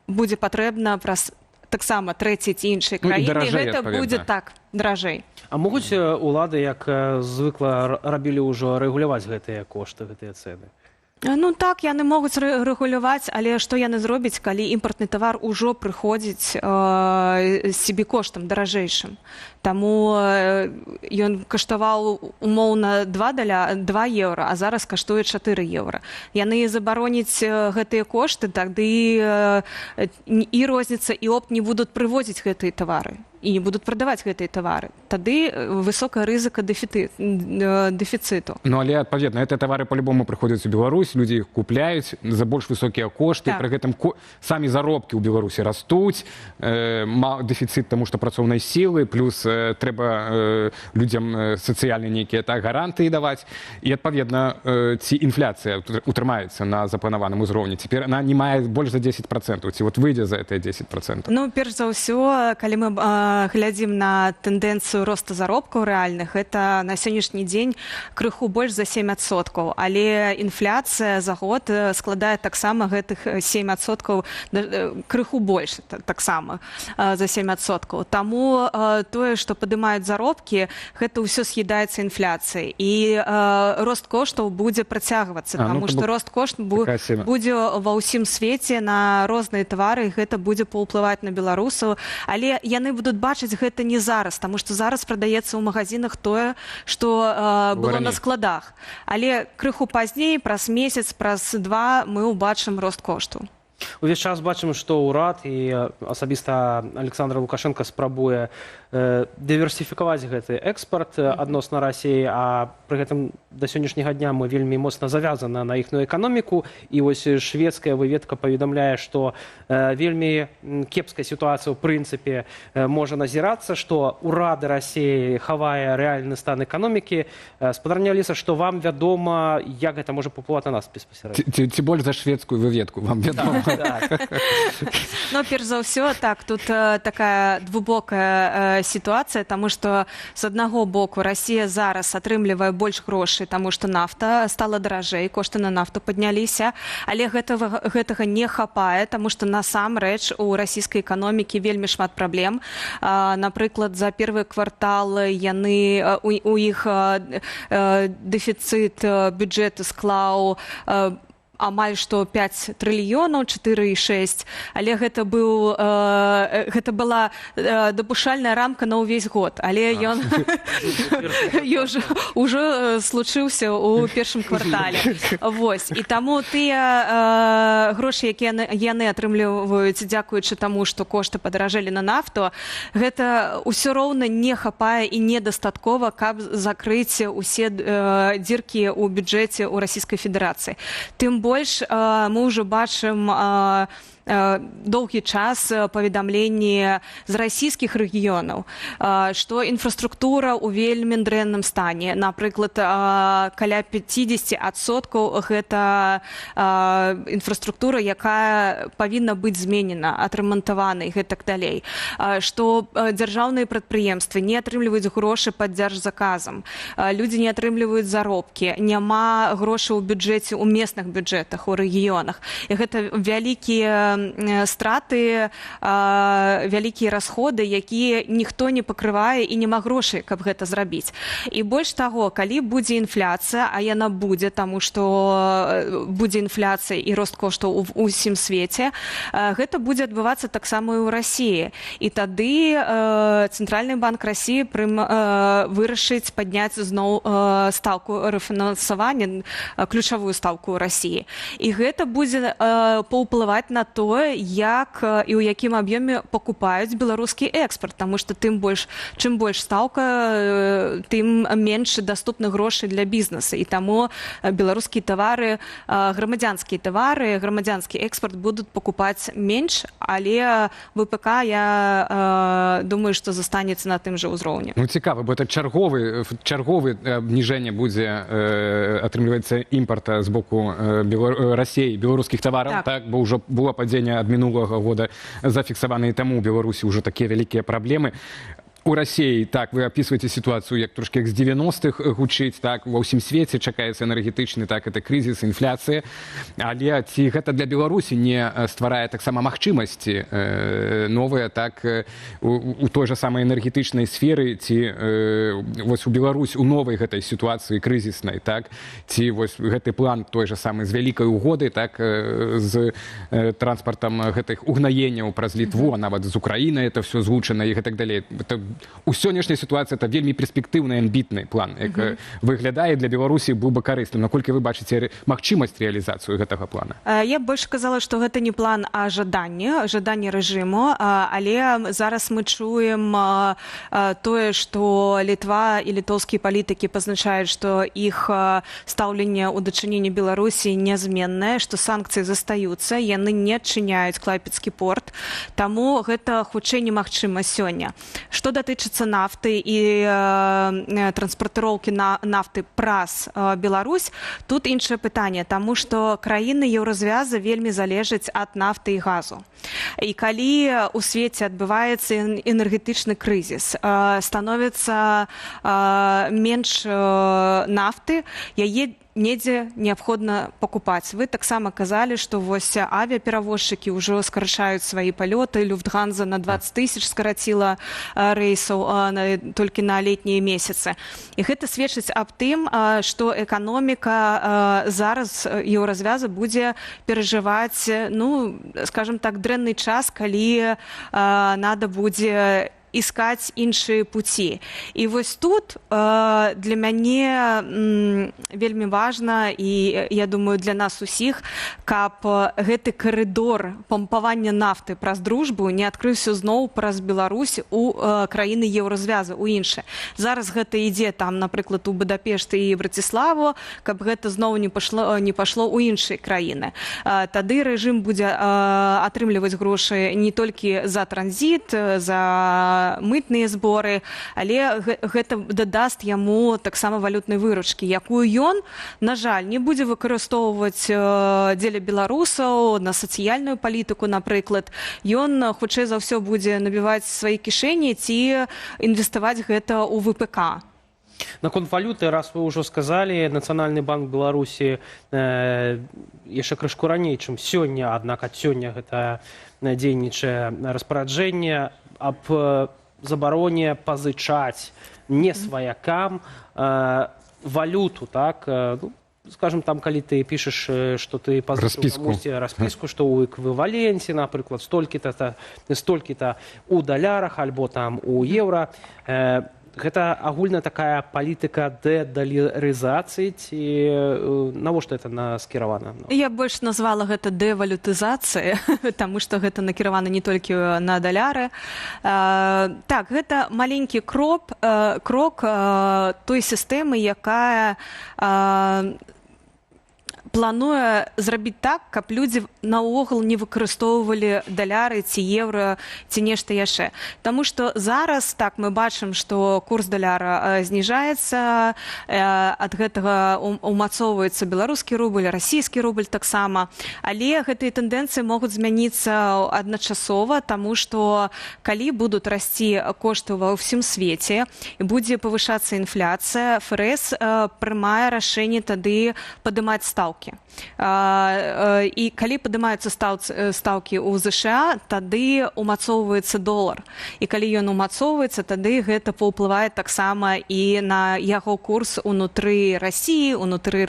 будзе патрэбна праз таксама трэція ці іншыя краіны, і гэта будзе так даражэй. А могуць улады, як звыкла рабілі ўжо, рэгуляваць гэтыя кошты, гэтыя цэны? Ну так, яны могуць рэгуляваць, але што яны зробяць, калі імпартны тавар ўжо прыходзіць з себекоштам даражэйшым. Таму ён каштаваў умоўна 2 еўра, а зараз каштуе 4 еўра. Яны забароняць гэтыя кошты, тады і розніца, і опт не будуць прывозіць гэтыя тавары і не будуць прадаваць гэтыя тавары. Тады высокая рызыка дэфіцыту. Ну, але, адпаведна, гэтыя тавары па-любому прыходзяць у Беларусь, людзі іх купляюць за больш высокія кошты, пры гэтым самі заробкі ў Беларусі растуць, дэфіцыт, таму што працоўнай сілы, плюс трэба людзям сацыяльныя нейкія гарантыі даваць. І, адпаведна, ці інфляцыя утрымаецца на запланаваным узроўні. Цяпер она не мае больш за 10%. Ці вот выйдзе за гэтыя 10%? Ну, перш за ўсё, калі мы глядзім на тэндэнцыю росту заробкаў рэальных, это на сённяшні дзень крыху больш за 7%, але інфляцыя за год складае таксама гэтых 7%, крыху больш таксама за 7%. Таму тое, што падымаюць заробкі, гэта ўсё з'едаецца інфляцыяй. І рост коштаў будзе працягвацца, таму што рост коштаў будзе ва ўсім свеце на розныя тавары, і гэта будзе паўплываць на беларусаў. Але яны будуць бачыць гэта не зараз, таму што зараз прадаецца ў магазинах тое, што было на складах. Але крыху пазней, праз месяц, праз 2 мы ўбачым рост кошту. Увесь час бачым, што ўрад і асабіста Александр Лукашенко спрабуе дыверсіфікаваць гэты экспарт адносна Расіі, а пры гэтым да сённяшняга дня мы вельмі моцна завязаны на іхную эканоміку. І вось шведская выведка паведамляе, што вельмі кепская сітуацыя ў прынцыпе можа назірацца, што ўрад Расіі хавае рэальны стан эканомікі. Спадарня Аліса, што вам вядома, як гэта можа паўплываць на нас безпасярэдна? Ці больш за шведскую выведку вам вядома? Ну, перш за ўсё, так, тут такая двубокая сітуацыя, таму што з аднаго боку Расія зараз атрымлівае больш грошай, таму што нафта стала даражэй, кошты на нафту падняліся, але гэтага не хапае, таму што насамрэч у расійскай эканомікі вельмі шмат праблем. Напрыклад, за первы квартал у іх дэфіцыт бюджэту склаў амаль што 5 трыльёнаў, 4,6, але гэта была дапушальная рамка на ўвесь год, але ён ўжо случыўся ў першым квартале. Вось. І таму тыя грошы, якія яны атрымліваюць дзякуючы таму, што кошты падаражэлі на нафту, гэта ўсё роўна не хапае і недастаткова, каб закрыць усе дзіркі ў бюджэце ў Расійскай Федэрацыі. Тым больш мы ўжо бачым доўгі час паведамленні з расійскіх рэгіёнаў, што інфраструктура ў вельмі дрэнным стане. Напрыклад, каля 50% гэта інфраструктура, якая павінна быць зменена, адрамантавана і гэтак далей. Што дзяржаўныя прадпрыемствы не атрымліваюць грошы пад дзяржзаказам, людзі не атрымліваюць заробкі, няма грошай у бюджэце, у местных бюджэтах, у рэгіёнах. І гэта вялікія страты, вялікія расходы, якія ніхто не пакрывае і няма грошай, каб гэта зрабіць. І больш таго, калі будзе інфляцыя, а яна будзе, таму што будзе інфляцыя і рост коштаў у ўсім свеце, гэта будзе адбывацца таксама і ў Расіі. І тады Цэнтральны банк Расіі вырашыць падняць зноў стаўку рэфінансавання, ключавую стаўку ў Расіі. І гэта будзе паўплываць на то, як і ў якім аб'ёме пакупаюць беларускі экспарт, таму што чым больш стаўка, тым менш даступных грошай для бізнеса. І таму беларускія тавары, грамадзянскія тавары, грамадзянскі экспарт будуць пакупаць менш, але ВПК, я думаю, што застанецца на тым жа ўзроўні. Ну, цікава, бо это чарговы абніжэнне будзе атрымліваецца імпарта з боку Расіі, беларускіх тавараў, так, бо ўжо было падзенне ад мінулага года зафіксаваны, і таму у Беларусі ўжо такія вялікія праблемы. У Расіі, так, вы апісваеце сітуацыю як трошки як з 90-х гучыць, так, ва ўсім свеце чакаецца энергетычны, так, это крызіс, інфляцыя, але ці гэта для Беларусі не стварае таксама магчымасці новыя, так, у той жа самай энергетычнай сферы, ці вось у Беларусь у новай гэтай сітуацыі крызіснай, так, ці вось гэты план той жа самы з вялікай угоды, так, з транспартам гэтых угнаенняў праз Літву, а нават з Украінай это все згучана і гэтак далей. У сённяшняй сітуацыі это вельмі перспектыўны, амбітны план, як выглядае для Беларусі быў бы карысным. Наколькі вы бачыце магчымасць рэалізацыю гэтага плана? Я больш казала, што гэта не план, а жаданне рэжыму, але зараз мы чуем тое, што Літва і літоўскія палітыкі пазначаюць, што іх стаўленне ў дачыненні Беларусі нязменнае, што санкцыі застаюцца, яны не адчыняюць Клайпедскі порт, таму гэта хутчэй немагчыма сёння. Што датычыцца нафты і транспартыроўкі нафты праз Беларусь, тут іншае пытанне, таму што краіны еўразвяза вельмі залежаць ад нафты і газу. І калі ў свеце адбываецца энергетычны крызіс, становіцца менш нафты, яе недзе неабходна пакупаць. Вы таксама казалі, што вось авіаперавозчыкі ўжо скарачаюць свае палёты, Люфтганза на 20 000 скараціла рэйсаў толькі на летнія месяцы. І гэта сведчыць аб тым, што эканоміка зараз еўразвяза будзе перажываць, ну, скажем так, дрэнны час, калі надо будзе искать іншыя пуці. І вось тут для мяне вельмі важна, і я думаю, для нас усіх, каб гэты карыдор пампавання нафты праз дружбу не адкрыўся зноў праз Беларусь у краіны еўразвяза, у іншыя. Зараз гэта ідзе там, напрыклад, у Будапешт і Браціславу, каб гэта зноў не пашло ў іншыя краіны. Тады рэжым будзе атрымліваць грошы не толькі за транзіт, за мытныя зборы, але гэта дадаст яму таксама валютнай выручкі, якую ён, на жаль, не будзе выкарыстоўваць дзеля беларусаў на сацыяльную палітыку, напрыклад. Ён хутчэй за ўсё будзе набіваць свае кішэні ці інвеставаць гэта ў ВПК. Наконт валюты, раз вы ўжо сказалі, Нацыянальны банк Беларусі яшчэ крышку раней, чым сёння, аднак ад сёння гэта дзейнічае распараджэнне аб забароне пазычаць не сваякам валюту, так? Ну, скажем, там, калі ты пішаш, што ты пазычыў камусьці распіску, што ў эквіваленце, напрыклад, столькі-то ў далярах альбо там у еўра, гэта агульная такая палітыка дэдалярызацыі ці навошта гэта скіравана? Я больш назвала гэта дэвалютызацыя, таму што гэта накіравана не толькі на даляры. Так, гэта маленькі крок той сістэмы, якая плануе зрабіць так, каб людзі наогул не выкарыстоўвалі даляры ці еўра ці нешта яшчэ. Таму што зараз так мы бачым, што курс даляра зніжаецца, ад гэтага умацоўваецца беларускі рубль, расійскі рубль таксама. Але гэтыя тэндэнцыі могуць змяніцца адначасова, таму што калі будуць расці кошты ва ўсім свеце і будзе павышацца інфляцыя, ФРС прымае рашэнне тады падымаць стаўкі. І калі падымаюцца стаўкі ў ЗША, тады умацоўваецца долар. І калі ён умацоўваецца, тады гэта паўплывае таксама і на яго курс унутры Расіі, унутры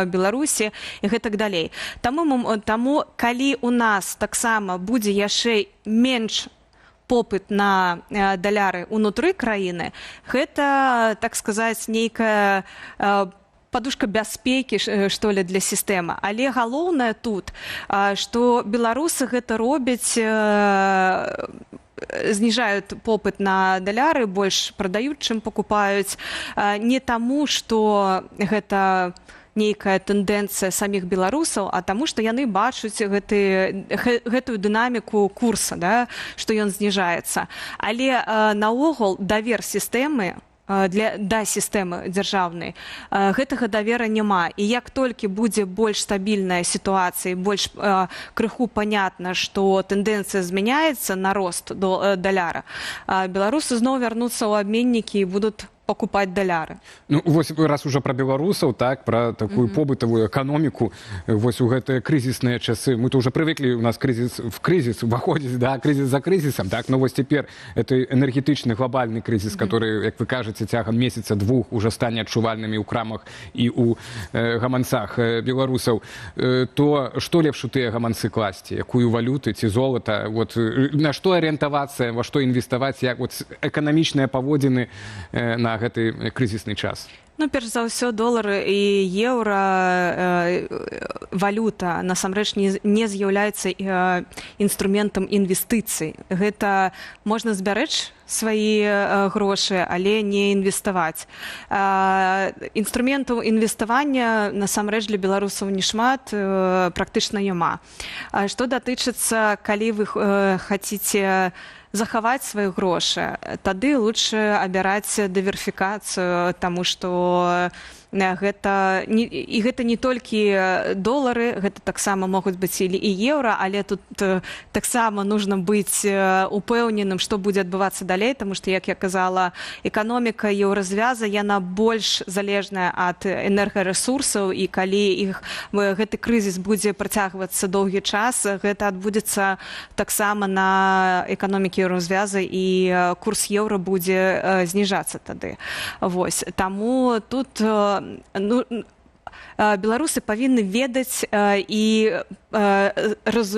Беларусі і гэтак далей. Таму калі у нас таксама будзе яшчэ менш попыт на даляры унутры краіны, гэта, так сказаць, нейкая подушка бяспекі, што ли, для сістэмы. Але галоўнае тут, што беларусы гэта робяць, зніжаюць попыт на даляры, больш прадаюць, чым пакупаюць, не таму, што гэта нейкая тэндэнцыя саміх беларусаў, а таму, што яны бачаць гэтую дынаміку курса, да, што ён зніжаецца. Але наогул давер сістэмы да сістэмы дзяржаўнай, гэтага давера няма. І як толькі будзе больш стабільная сітуацыя, больш крыху панятна, што тэндэнцыя змяняецца на рост даляра, беларусы зноў вярнуцца ў абменнікі і будуць покупать даляры. Ну, вось раз уже про беларусаў, так, про такую побытавую эканоміку, вось у гэтыя крызісныя часы, мы то уже привыкли, у нас кризис в кризис выходит, да, кризис за кризисом, так, но вось теперь это энергетычны глобальный кризис, который, як вы кажаце, цягам месяца-двух уже стане адчувальнымі ў крамах і ў гаманцах беларусаў, то што лепш у тыя гаманцы класці, якую валюту ці золата, вот, на што арыентавацца, во што інвеставаць, як вот эканамічныя паводзіны на гэты крызісны час? Ну, перш за ўсё, долар і еўра, валюта, насамрэч не з'яўляецца інструментам інвестыцый. Гэта можна збярэч свае грошы, але не інвеставаць. Інструментаў інвеставання насамрэч для беларусаў не шмат, практычна няма. Што датычыцца, калі вы хаціце захаваць свае грошы, тады лучше абіраць дыверсіфікацыю, таму што гэта не толькі долары, гэта таксама могуць быць і еўра, але тут таксама нужно быць упэўненым, што будзе адбывацца далей, таму што, як я казала, эканоміка еўразвяза, яна больш залежная ад энергарэсурсаў, і калі гэты крызіс будзе працягвацца доўгі час, гэта адбудзецца таксама на эканомікі еўразвяза, і курс еўра будзе зніжацца тады. Вось. Таму тут беларусы павінны ведаць і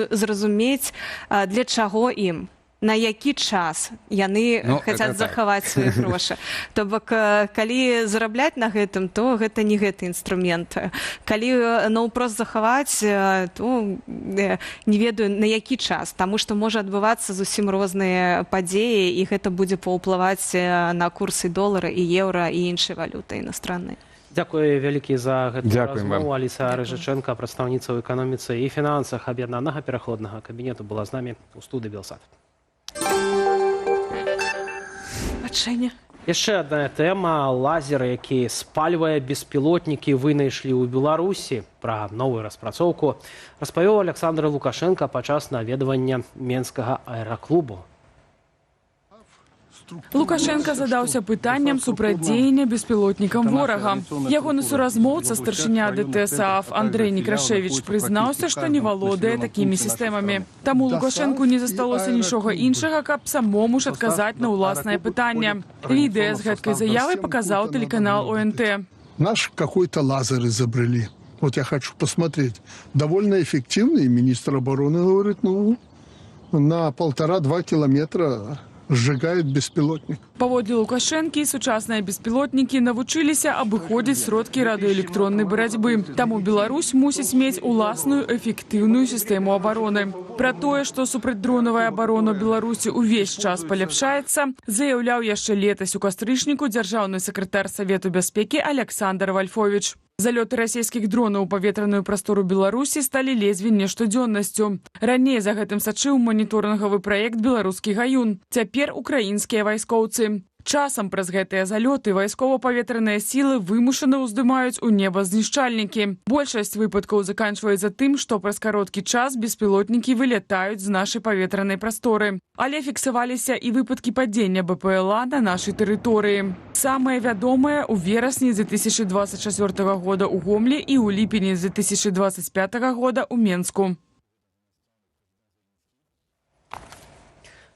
зразумець, для чаго ім, на які час яны хацяць захаваць свае грошы. То бок, калі зарабляць на гэтым, то гэта не гэты інструмент. Калі наўпрост захаваць, то не ведаю, на які час, таму што можа адбывацца зусім розныя падзеі, і гэта будзе паўплываць на курсы долара і еўра і іншай валюты інастраннай. Дзякуй вялікі за гэтую размову. Аліса Рыжыченка, прадстаўніца ў эканоміцы і фінансах аб'яднанага пераходнага кабінету, была з намі ў студыі Белсат. прабачэння. Яшчэ одна тэма. Лазер, які спальвае беспілотнікі, вынайшлі ў Беларусі. Пра новую распрацоўку распавёў Александр Лукашенко падчас наведвання Менскага аэраклубу. Лукашенко задаўся пытаннем супрацьдзеяння беспілотнікам ворага. Ягоны суразмоўца, старшыня ДТСАФ Андрэй Некрашевіч, прызнаўся, што не валодае такімі сістэмамі. Таму Лукашенку не засталося нічога іншага, каб самому ж адказаць на ўласнае пытанне. Відэа з гэткай заявай показаў телеканал ОНТ. Наш какой-то лазер изобрели. Вот я хочу посмотреть. Довольно эффективный. Министр обороны говорит, ну, на 1,5-2 километра сжигают беспилотник. Паводле Лукашэнкі, сучасныя беспілотнікі навучыліся абыходзіць сродкі радыёэлектроннай барацьбы. Таму Беларусь мусіць мець уласную эфектыўную сістэму абароны. Пра тое, што супрацьдронавая абарона Беларусі ўвесь час паляпшаецца, заяўляў яшчэ летась у кастрычніку дзяржаўны сакратар Савету бяспекі Александр Вальфович. Залёты расійскіх дронаў у паветраную прастору Беларусі сталі ледзьве не штодзённасцю. Раней за гэтым сачыў маніторынгавы праект «Беларускі гаюн». Цяпер украінскія вайскоўцы. Часам праз гэтыя залёты вайскова-паветраныя сілы вымушана ўздымаюць у неба знішчальнікі. Большасць выпадкаў заканчваецца тым, што праз кароткі час беспілотнікі вылятаюць з нашай паветранай прасторы. Але фіксаваліся і выпадкі падзення БПЛА на нашай тэрыторыі. Самае вядомае ў верасні 2024 года ў Гомлі і ў ліпені 2025 года ў Менску.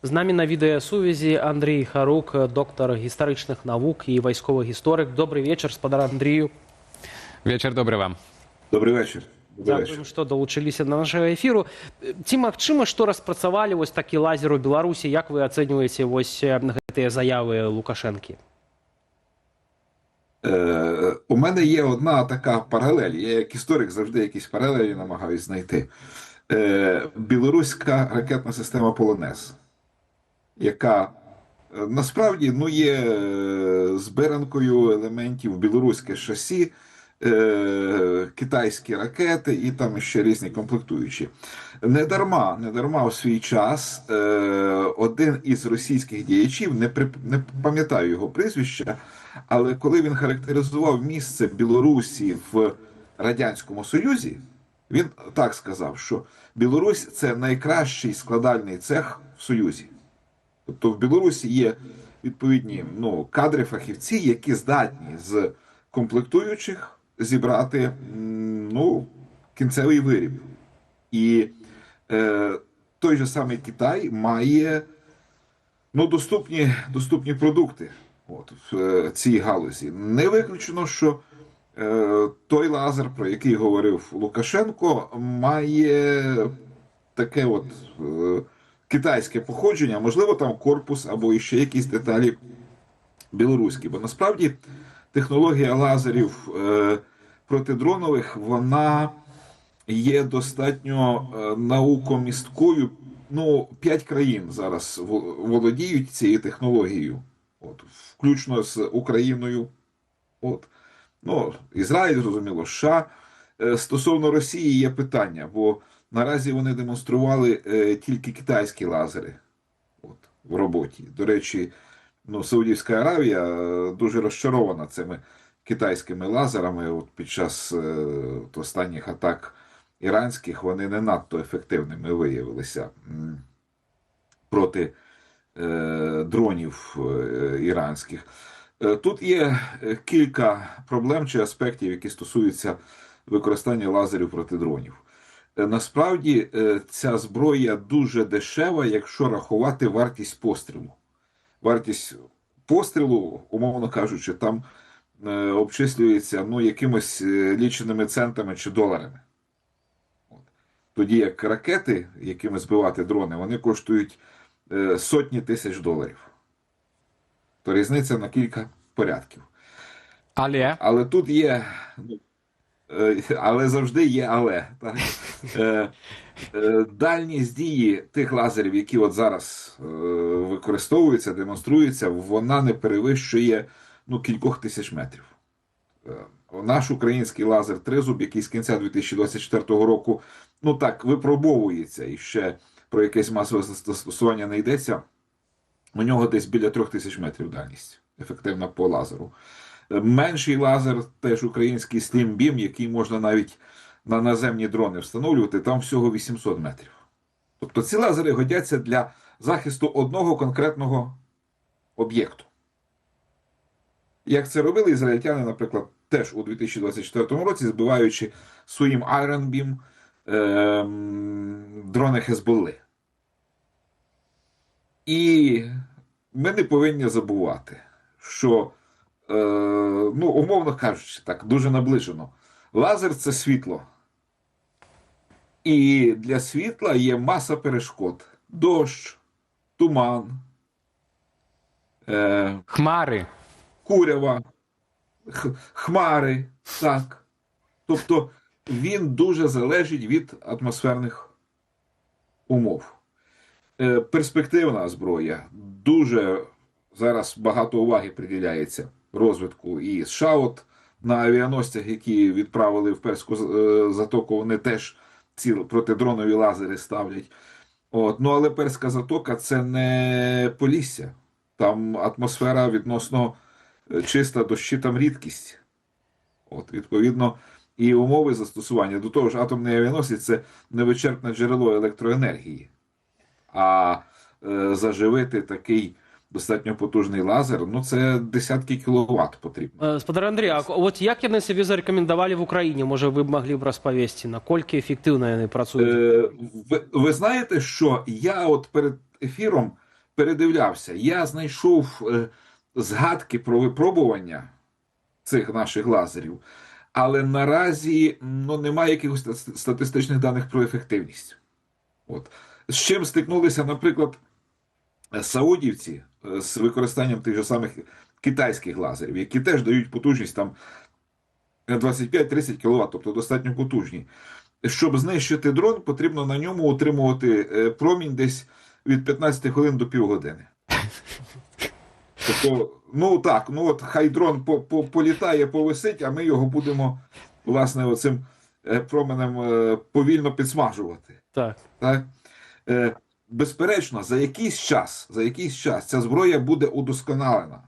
З намі на відэасувязі Андрей Харук, доктар гістарычных навук і вайсковы гісторык. Добрый вечар, спадар Андрію. Вечер добрый вам. Добрый вечер. Дзякуем, што далучыліся да нашага эфіру. Ці магчыма, што распрацавалі вось такі лазер у Беларусі? Як вы ацэньваеце вось гэтыя заявы Лукашэнкі? У мене є одна така паралель. Я як історик завжди якісь паралелі намагаюсь знайти. Білоруська ракетна система «Полонез», яка насправді є збиранкою елементів білоруське шасі, китайські ракети і там ще різні комплектуючі. Не дарма у свій час один із російських діячів, не пам'ятаю його прізвища, але коли він характеризував місце Білорусі в Радянському Союзі, він так сказав, що Білорусь – це найкращий складальний цех в Союзі. Тобто в Білорусі є відповідні кадри, фахівці, які здатні з комплектуючих зібрати кінцевий виріб. І той же самий Китай має доступні продукти в цій галузі. Не виключено, що той лазер, про який говорив Лукашенко, має таке китайське походження, можливо, там корпус або ще якісь деталі білоруські. Бо насправді технологія лазерів протидронових, вона є достатньо наукомісткою. 5 країн зараз володіють цією технологією, включно з Україною. Ізраїль, зрозуміло, США. Стосовно Росії є питання, бо наразі вони демонстрували тільки китайські лазери в роботі. До речі, Саудівська Аравія дуже розчарована цими китайськими лазерами. Під час останніх атак іранських вони не надто ефективними виявилися проти дронів іранських. Тут є кілька проблем чи аспектів, які стосуються використання лазерів проти дронів. Насправді, ця зброя дуже дешева, якщо рахувати вартість пострілу. Вартість пострілу, умовно кажучи, там обчислюється якимось ліченими центами чи доларами. Тоді як ракети, якими збивати дрони, вони коштують сотні тисяч доларів. То різниця на кілька порядків. Але тут є... Але завжди є але. Так? Дальність дії тих лазерів, які зараз використовуються, демонструються, вона не перевищує кількох тисяч метрів. Наш український лазер «Тризуб», який з кінця 2024 року випробовується і ще про якесь масове застосування не йдеться, У нього десь біля 3000 метрів дальність, ефективна по лазеру. Менший лазер, теж український Slim Beam, який можна навіть на наземні дрони встановлювати, там всього 800 метрів. Тобто ці лазери годяться для захисту одного конкретного об'єкту. Як це робили ізраїльтяни, наприклад, теж у 2024 році, збиваючи своїм Iron Beam дрони Хезболли. І ми не повинні забувати, що, умовно кажучи, так, дуже наближено, лазер – це світло. І для світла є маса перешкод. Дощ, туман, хмари, курява, хмари, так. Тобто він дуже залежить від атмосферних умов. Перспективна зброя. Дуже зараз багато уваги приділяється розвитку. І США от на авіаносцях, які відправили в Перську затоку, вони теж ці протидронові лазери ставлять. Але Перська затока – це не Полісся. Там атмосфера відносно чиста, дощі там рідкість. Відповідно, і умови застосування. До того ж, атомний авіаносець – це невичерпне джерело електроенергії. А заживити такий достатньо потужний лазер, це десятки кіловат потрібно. Спадар Андрій, а от як яны себе зарекомендували в Україні? Може, ви б могли б розповісти, наскільки ефективно вони працюють? Ви знаєте, що я от перед ефіром передивлявся, я знайшов згадки про випробування цих наших лазерів, але наразі немає якихось статистичних даних про ефективність. З чим стикнулися, наприклад, саудівці з використанням тих же самих китайських лазерів, які теж дають потужність там 25-30 кВт, тобто достатньо потужні. Щоб знищити дрон, потрібно на ньому утримувати промінь десь від 15 хвилин до півгодини. Тобто, хай дрон політає, повисить, а ми його будемо, власне, оцим променем повільно підсмажувати. Так? Безперечно, за якийсь час ця зброя буде удосконалена.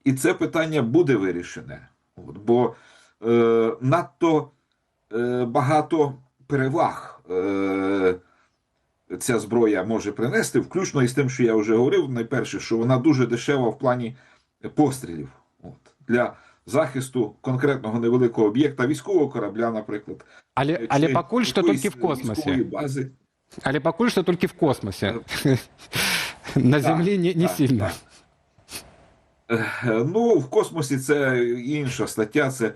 І це питання буде вирішене. Бо надто багато переваг ця зброя може принести, включно із тим, що я вже говорив, найперше, що вона дуже дешева в плані пострілів. Для захисту конкретного невеликого об'єкта, військового корабля, наприклад. Але покуль що тільки в космосі. Але покуль що тільки в космосі. На Землі не сильно. В космосі це інша стаття, це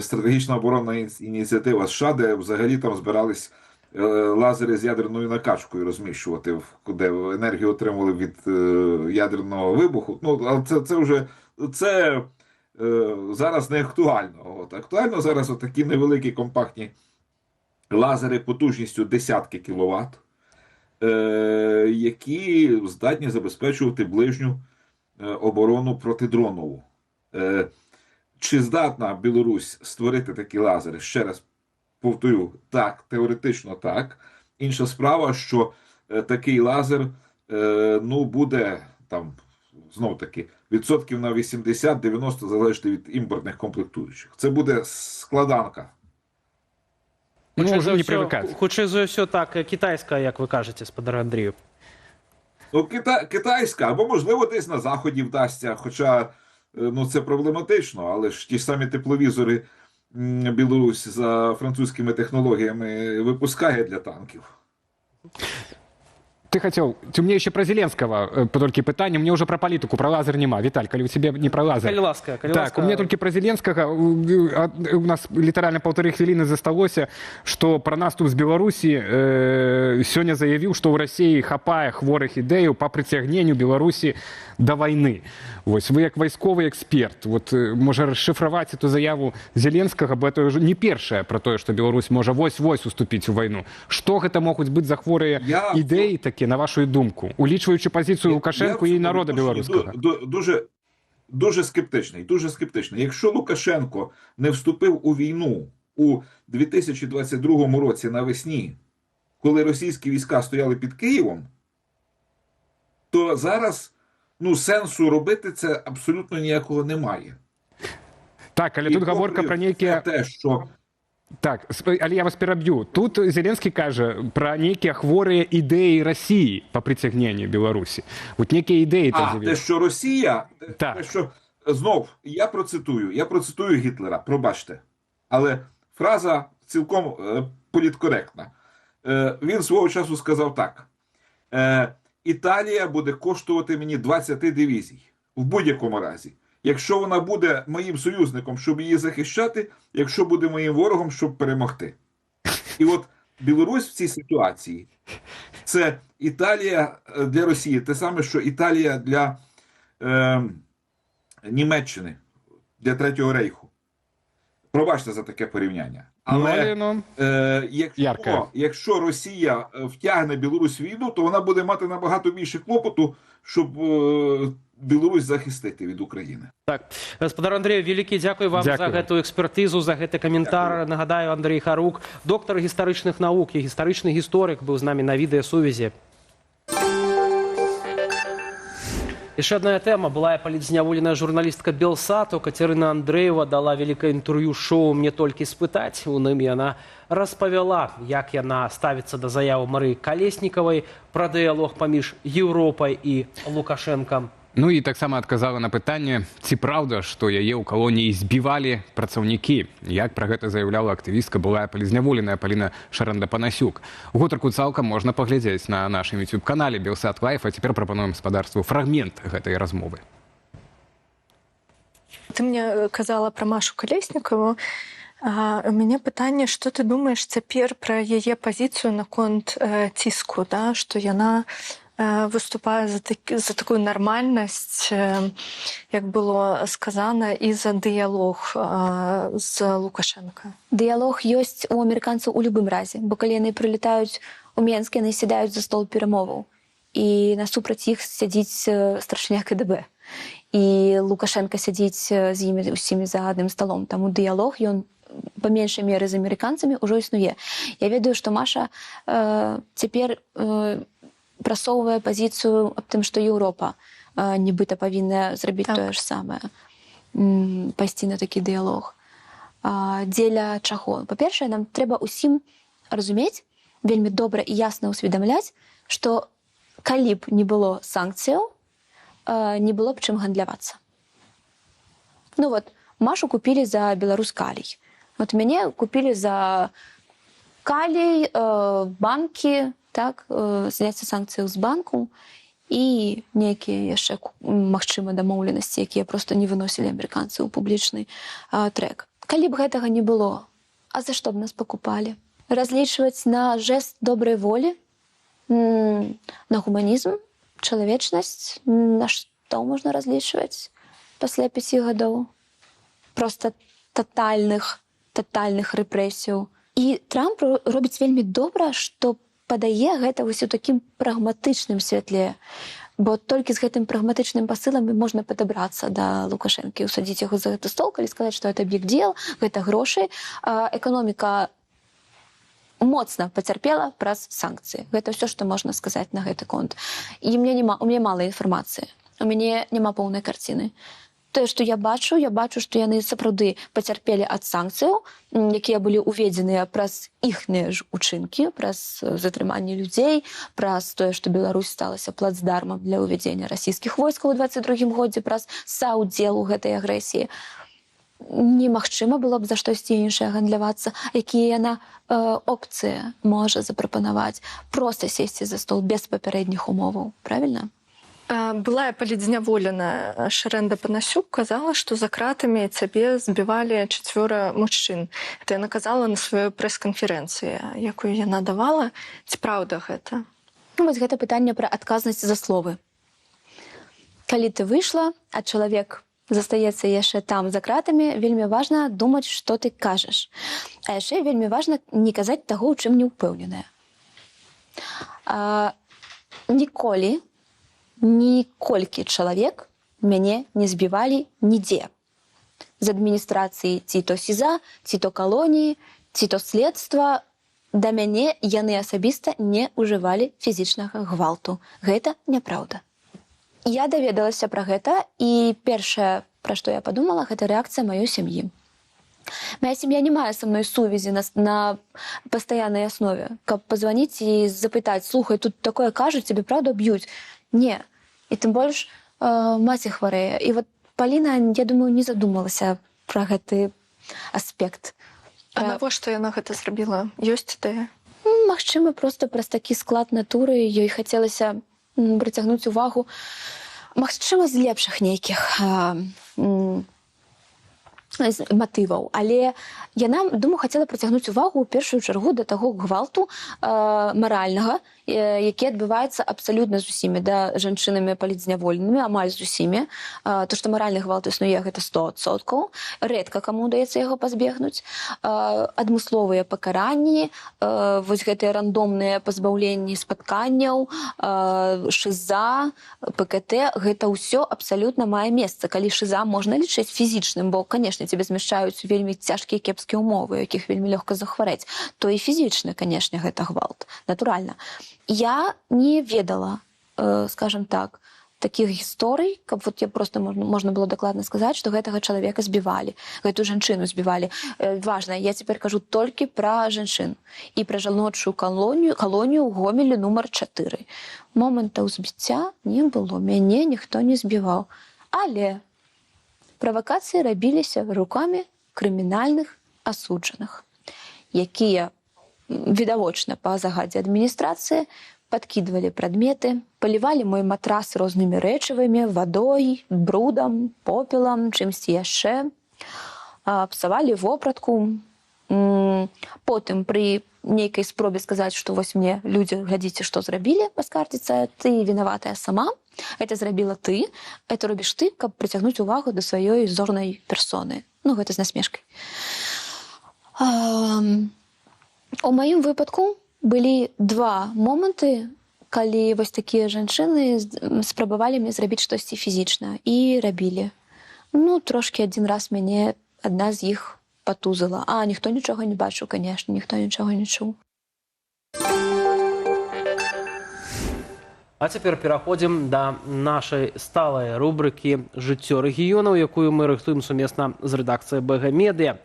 стратегічна оборонна ініціатива США, де взагалі там збирались лазери з ядерною накачкою розміщувати, де енергію отримували від ядерного вибуху. Але це вже зараз не актуально. Актуально зараз такі невеликі компактні лазери потужністю десятки кіловат, які здатні забезпечувати ближню оборону протидронову. Чи здатна Білорусь створити такі лазери? Ще раз повторю, так, теоретично так. Інша справа, що такий лазер буде там, знов-таки, відсотків на 80-90 залежить від імпортних комплектуючих. Це буде складанка. Хутчэй за ўсё так китайська, як ви кажете, спадар Андрію. Китайська, або, можливо, десь на Заході вдасться, хоча це проблематично, але ж ті ж самі тепловізори Білорусь за французькими технологіями випускає для танків. Ты хотел, мне еще про Зеленского только питание, мне уже про политику, про лазер нема. Виталь, коли у тебя не про лазер. Так, у меня только про Зеленского, у нас литерально 1,5 хвилины засталося, что про наступ з Беларусі сёння заявіў, что ў России хапае хворых ідеяў по прыцягненню Беларусі до войны. Вось, вы як вайсковы эксперт, можа расшифраваць эту заяву Зеленскага, бо это уже не першае про тое, что Беларусь можа вось-вось уступіць у войну. Што гэта могуць быць за хворыя ідэі такі, на вашу думку, улічваючи позицію Лукашенко і народу білоруського? Дуже скептичний, дуже скептичний. Якщо Лукашенко не вступив у війну у 2022 році навесні, коли російські війська стояли під Києвом, то зараз сенсу робити це абсолютно ніякого немає. Так, але тут гаворка про нейкія... те, що... Так, але я вас пераб'ю. Тут Зеленскі каже про нейкія хворыя ідэі Росії по притягненню Білорусі. От нейкія ідэі... те, що Росія... Так. Те, що... Знов, я процитую Гітлера, пробачте. Але фраза цілком політкоректна. Він свого часу сказав так. Італія буде коштувати мені 20 дивізій. В будь-якому разі. Якщо вона буде моїм союзником, щоб її захищати, якщо буде моїм ворогом, щоб перемогти. І от Білорусь в цій ситуації – це Італія для Росії. Те саме, що Італія для Німеччини, для Третього Рейху. Пробачте за таке порівняння. Але якщо Росія втягне Білорусь в війну, то вона буде мати набагато більше клопоту, щоб Білорусь захистити від України. Так, господар Андрію, великі дякую вам за гэту експертизу, за гэты каментар. Нагадаю, Андрій Харук, доктор гістарычных навук і гістарычны гісторик, быў з намі на відэасувязі. Еще одна тема. Былая палітзняволеная журналістка Белсату Катерина Андреева дала великое інтерв'ю шоу «Мне толькі спытаць». У ім яна распавяла, як яна ставіцца да заявы Марыі Калеснікавай пра дыялог паміж Еўропай і Лукашэнкам. Ну і таксама адказала на пытанне, ці праўда, што яе ў калоніі збівалі працаўнікі. Як пра гэта заяўляла актывістка былая палізняволеная Паліна Шаранда-Панасюк. Гутарку цалкам можна паглядзець на нашым YouTube-канале Белсат Лайф, а цяпер прапануем спадарству фрагмент гэтай размовы. Ты мне казала пра Машу Калеснікаву. У мяне пытанне, што ты думаеш цяпер пра яе пазіцыю наконт ціску, да? Што яна выступае за такую нармальнасць, як было сказана, і за дыялог з Лукашенко. Дыялог ёсць у амерыканцаў у любым разе, бо калі яны прылетаюць у Менск, яны сядаюць за стол перамоваў. І насупраць іх сядзіць старшыня КДБ. І Лукашенко сядзіць з імі усімі за адным сталом. Таму дыялог, ён па меншай меры з амерыканцамі ўжо існуе. Я ведаю, што Маша цяпер прасоўвае пазіцыю аб тым, што Еўропа нібыта павінна зрабіць тое ж самае, пайсці на такі дыялог. Дзеля чаго? Па-першае, нам трэба ўсім разумець, вельмі добра і ясна ўсведамляць, што калі б не было санкцыяў, не было б чым гандлявацца. Ну вот, Машу купілі за Беларусь калій. Вот мяне купілі за калій, банкі, так, зняцце санкцыяў з банку і нейкія яшчэ, магчыма, дамоўленасці, якія проста не выносілі амерыканцы ў публічны трэк. Калі б гэтага не было, а за што б нас пакупалі? Разлічваць на жэст добрай волі, на гуманізм, чалавечнасць, на што можна разлічваць пасля 5 гадоў? Проста татальных рэпрэсіяў. І Трамп робіць вельмі добра, што падае гэта вось у такім прагматычным святле. Бо толькі з гэтым прагматычным пасылам можна падабрацца да Лукашэнкі, усадзіць яго за гэты стол, калі сказаць, што гэта big deal, гэта грошы. Эканоміка моцна пацярпела праз санкцыі. Гэта ўсё, што можна сказаць на гэты конт. І у мяне мала інфармацыі. У мяне няма поўнай карціны. Тое, што я бачу, што яны сапраўды пацярпелі ад санкцыяў, якія былі ўведзеныя праз іхныя ж учынкі, праз затрыманне людзей, праз тое, што Беларусь сталася плацдармам для ўвядзення расійскіх войскаў у 22-м годзе, праз саўдзел у гэтай агрэсіі. Немагчыма было б за штосьці іншае гандлявацца, якія яна опцыі можа запрапанаваць. Проста сесці за стол без папярэдніх умоваў, правільна? Былая палітзняволеная Шаранда-Панасюк казала, што за кратамі цябе збівалі 4 мужчын. Гэта яна казала на сваёй прэс-канферэнцыі, якую яна давала. Ці праўда гэта? Ну, вось гэта пытанне пра адказнасць за словы. Калі ты выйшла, а чалавек застаецца яшчэ там за кратамі, вельмі важна думаць, што ты кажаш. А яшчэ вельмі важна не казаць таго, у чым не ўпэўненая. Ніколькі чалавек мяне не збівалі нідзе. З адміністрацыі ці то СІЗА, ці то калоніі, ці то следства. Да мяне яны асабіста не ўжывалі фізічнага гвалту. Гэта няпраўда. Я даведалася пра гэта, і першае, пра што я падумала, гэта рэакцыя маёй сям'і. Моя сям'я не мае са мной сувязі на пастаяннай аснове, каб пазваніць і запытаць: слухай, тут такое кажуць, цябе правда б'юць? Не. І тым больш маці хварэе. І вот Паліна, я думаю, не задумалася пра гэты аспект. А навошта яна гэта зрабіла? Ёсць ідэя? Магчыма, проста праз такі склад натуры ёй хацелася прыцягнуць увагу, магчыма, з лепшых нейкіх матываў, але яна, думаю, хацела прыцягнуць увагу ў першую чаргу да таго гвалту маральнага, які адбываецца абсалютна з усімі, да жанчынамі палітзняволенымі, амаль з усімі. То, што маральны гвалт існуе, гэта 100%. Рэдка каму удаецца яго пазбегнуць. Адмысловыя пакаранні, вось гэтыя рандомныя пазбаўленні спатканняў, шыза, ПКТ, гэта ўсё абсалютна мае месца. Калі шыза можна лічыць фізічным, бо, канешне, цябе змяшчаюць вельмі цяжкія кепскія ўмовы, якіх вельмі лёгка захварэць, то і фізічна, канешне, гэта гвалт. Натуральна. Я не ведала, скажем так, такіх гісторый, каб вот я просто можна было дакладна сказаць, што гэтага чалавека збівалі, гэтую жанчыну збівалі. Важна, я цяпер кажу толькі пра жанчын і пра жаночую калонію ў Гомелі нумар 4. Момантаў збіцця не было, мяне ніхто не збіваў. Але правакацыі рабіліся рукамі крымінальных асуджаных, якія відавочна па загадзе адміністрацыі падкідвалі прадметы, палівалі мой матрас рознымі рэчывамі, вадой, брудам, попелам, чымсьці яшчэ, псавалі вопратку. Потым пры нейкай спробе сказаць, што вось мне людзі, глядзіце, што зрабілі, паскардзіцца, ты вінаватая сама, гэта зрабіла ты, это робіш ты, каб прыцягнуць увагу да сваёй зорнай персоны. Ну, гэта з насмешкай. У маім выпадку былі два моманты, калі вось такія жанчыны спрабавалі мне зрабіць штосьці фізічна і рабілі. Ну, трошкі адзін раз мяне адна з іх патузала. А ніхто нічога не бачыў, канешне, ніхто нічога не чуў. А цяпер пераходзім да нашай сталай рубрыкі «Жыццё рэгіёнаў», якую мы рыхтуем сумесна з рэдакцыяй БГ Медыа.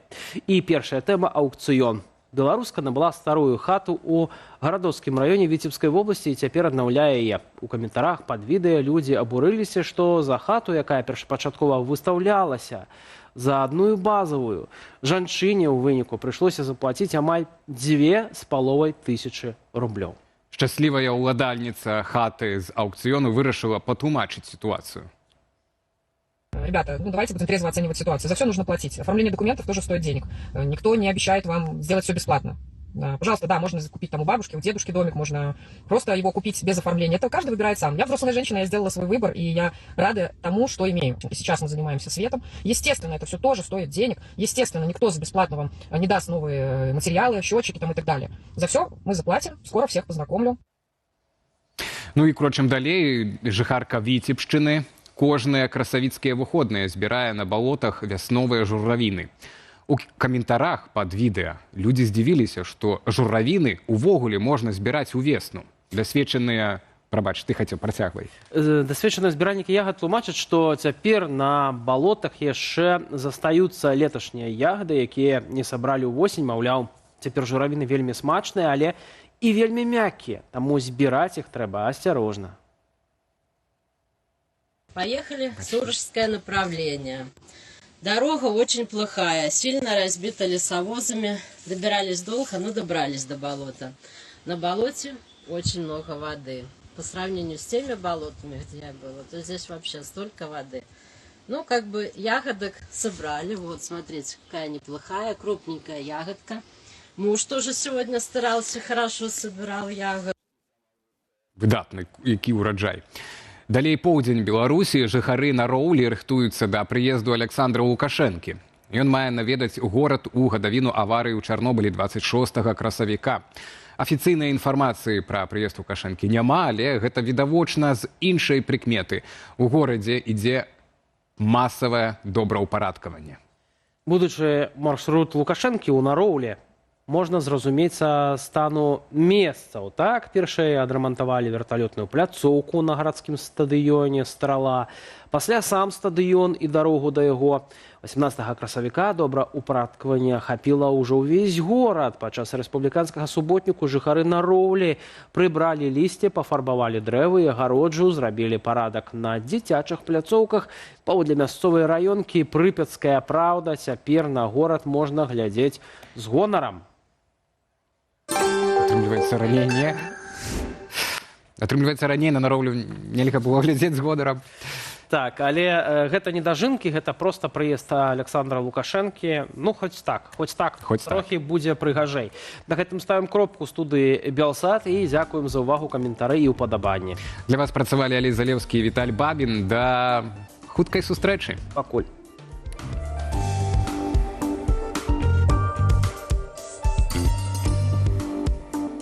І першая тэма – аўкцыён. Беларуска набыла старую хату ў гарадоцкім раёне Віцебскай вобласці і цяпер аднаўляе яе. У каментарах пад відэа людзі абурыліся, што за хату, якая першапачаткова выстаўлялася за адную базавую, жанчыне ў выніку прыйшлося заплаціць амаль 2500 рублёў. Шчаслівая ўладальніца хаты з аўкцыёну вырашыла патлумачыць сітуацыю. Ребята, ну давайте будем трезво оценивать ситуацию. За все нужно платить. Оформление документов тоже стоит денег. Никто не обещает вам сделать все бесплатно. Пожалуйста, да, можно купить там у бабушки, у дедушки домик, можно просто его купить без оформления. Это каждый выбирает сам. Я взрослая женщина, я сделала свой выбор, и я рада тому, что имею. И сейчас мы занимаемся светом. Естественно, это все тоже стоит денег. Естественно, никто за бесплатно вам не даст новые материалы, счетчики там и так далее. За все мы заплатим. Скоро всех познакомлю. Ну і крочым далей, жыхарка Віцебшчыны кожныя красавіцкія выходныя збірае на балотах вясновыя журавіны. У каментарах пад відэа людзі здзівіліся, што журавіны увогуле можна збіраць увесну. Дасведчаныя, прабач, ты хацеў, працягвай. Дасведчаныя збіральнікі ягад тлумачаць, што цяпер на балотах яшчэ застаюцца леташнія ягады, якія не сабралі ўвосень, маўляў, цяпер журавіны вельмі смачныя, але і вельмі мяккія, таму збіраць іх трэба асцярожна. Поехали в Сурожское направление. Дорога очень плохая, сильно разбита лесовозами. Добирались долго, но добрались до болота. На болоте очень много воды. По сравнению с теми болотами, где я была, то здесь вообще столько воды. Ну, как бы ягодок собрали. Вот, смотрите, какая неплохая, крупненькая ягодка. Муж тоже сегодня старался, хорошо собирал ягод. Выдатны, які ўраджай. Далей поўдзень Беларусі, жыхары на Роўлі рыхтуюцца да прыезду Александра Лукашэнкі. Ён мае наведаць горад у гадавіну аварыі ў Чарнобылі 26 красавіка. Афіцыйнай інфармацыі пра прыезд Лукашэнкі няма, але гэта відавочна з іншай прыкметы. У горадзе ідзе масавае добраўпарадкаванне. Будучы маршрут Лукашэнкі ў Нароўлі можна зразумець са стану месцаў. Так, першыя адрамантавалі верталётную пляцоўку на гарадскім стадыёне «Страла». Пасля сам стадыён і дарогу да яго. 18 красавіка добраўпарадкаванне ахапіла ўжо ўвесь горад. Падчас рэспубліканскага суботніку жыхары на роўлі прыбралі лісце, пафарбавалі дрэвы і агароджу, зрабілі парадак на дзіцячых пляцоўках. Паводле мясцовай раёнкі «Прыпяцкая праўда» цяпер на горад можна глядзець з гонарам. Атрымліваецца, раней на роўлю нельга было глядзець з гонарам. Так, але гэта не дажынкі, гэта проста прыезд Александра Лукашэнкі. Ну, хоць так, трохі будзе прыгажэй. На гэтым ставім кропку студыі «Белсат» і дзякуем за ўвагу, каментары і ўпадабанні. Для вас працавалі Алесь Залеўскі і Віталь Бабін. Да хуткай сустрэчы. Пакуль.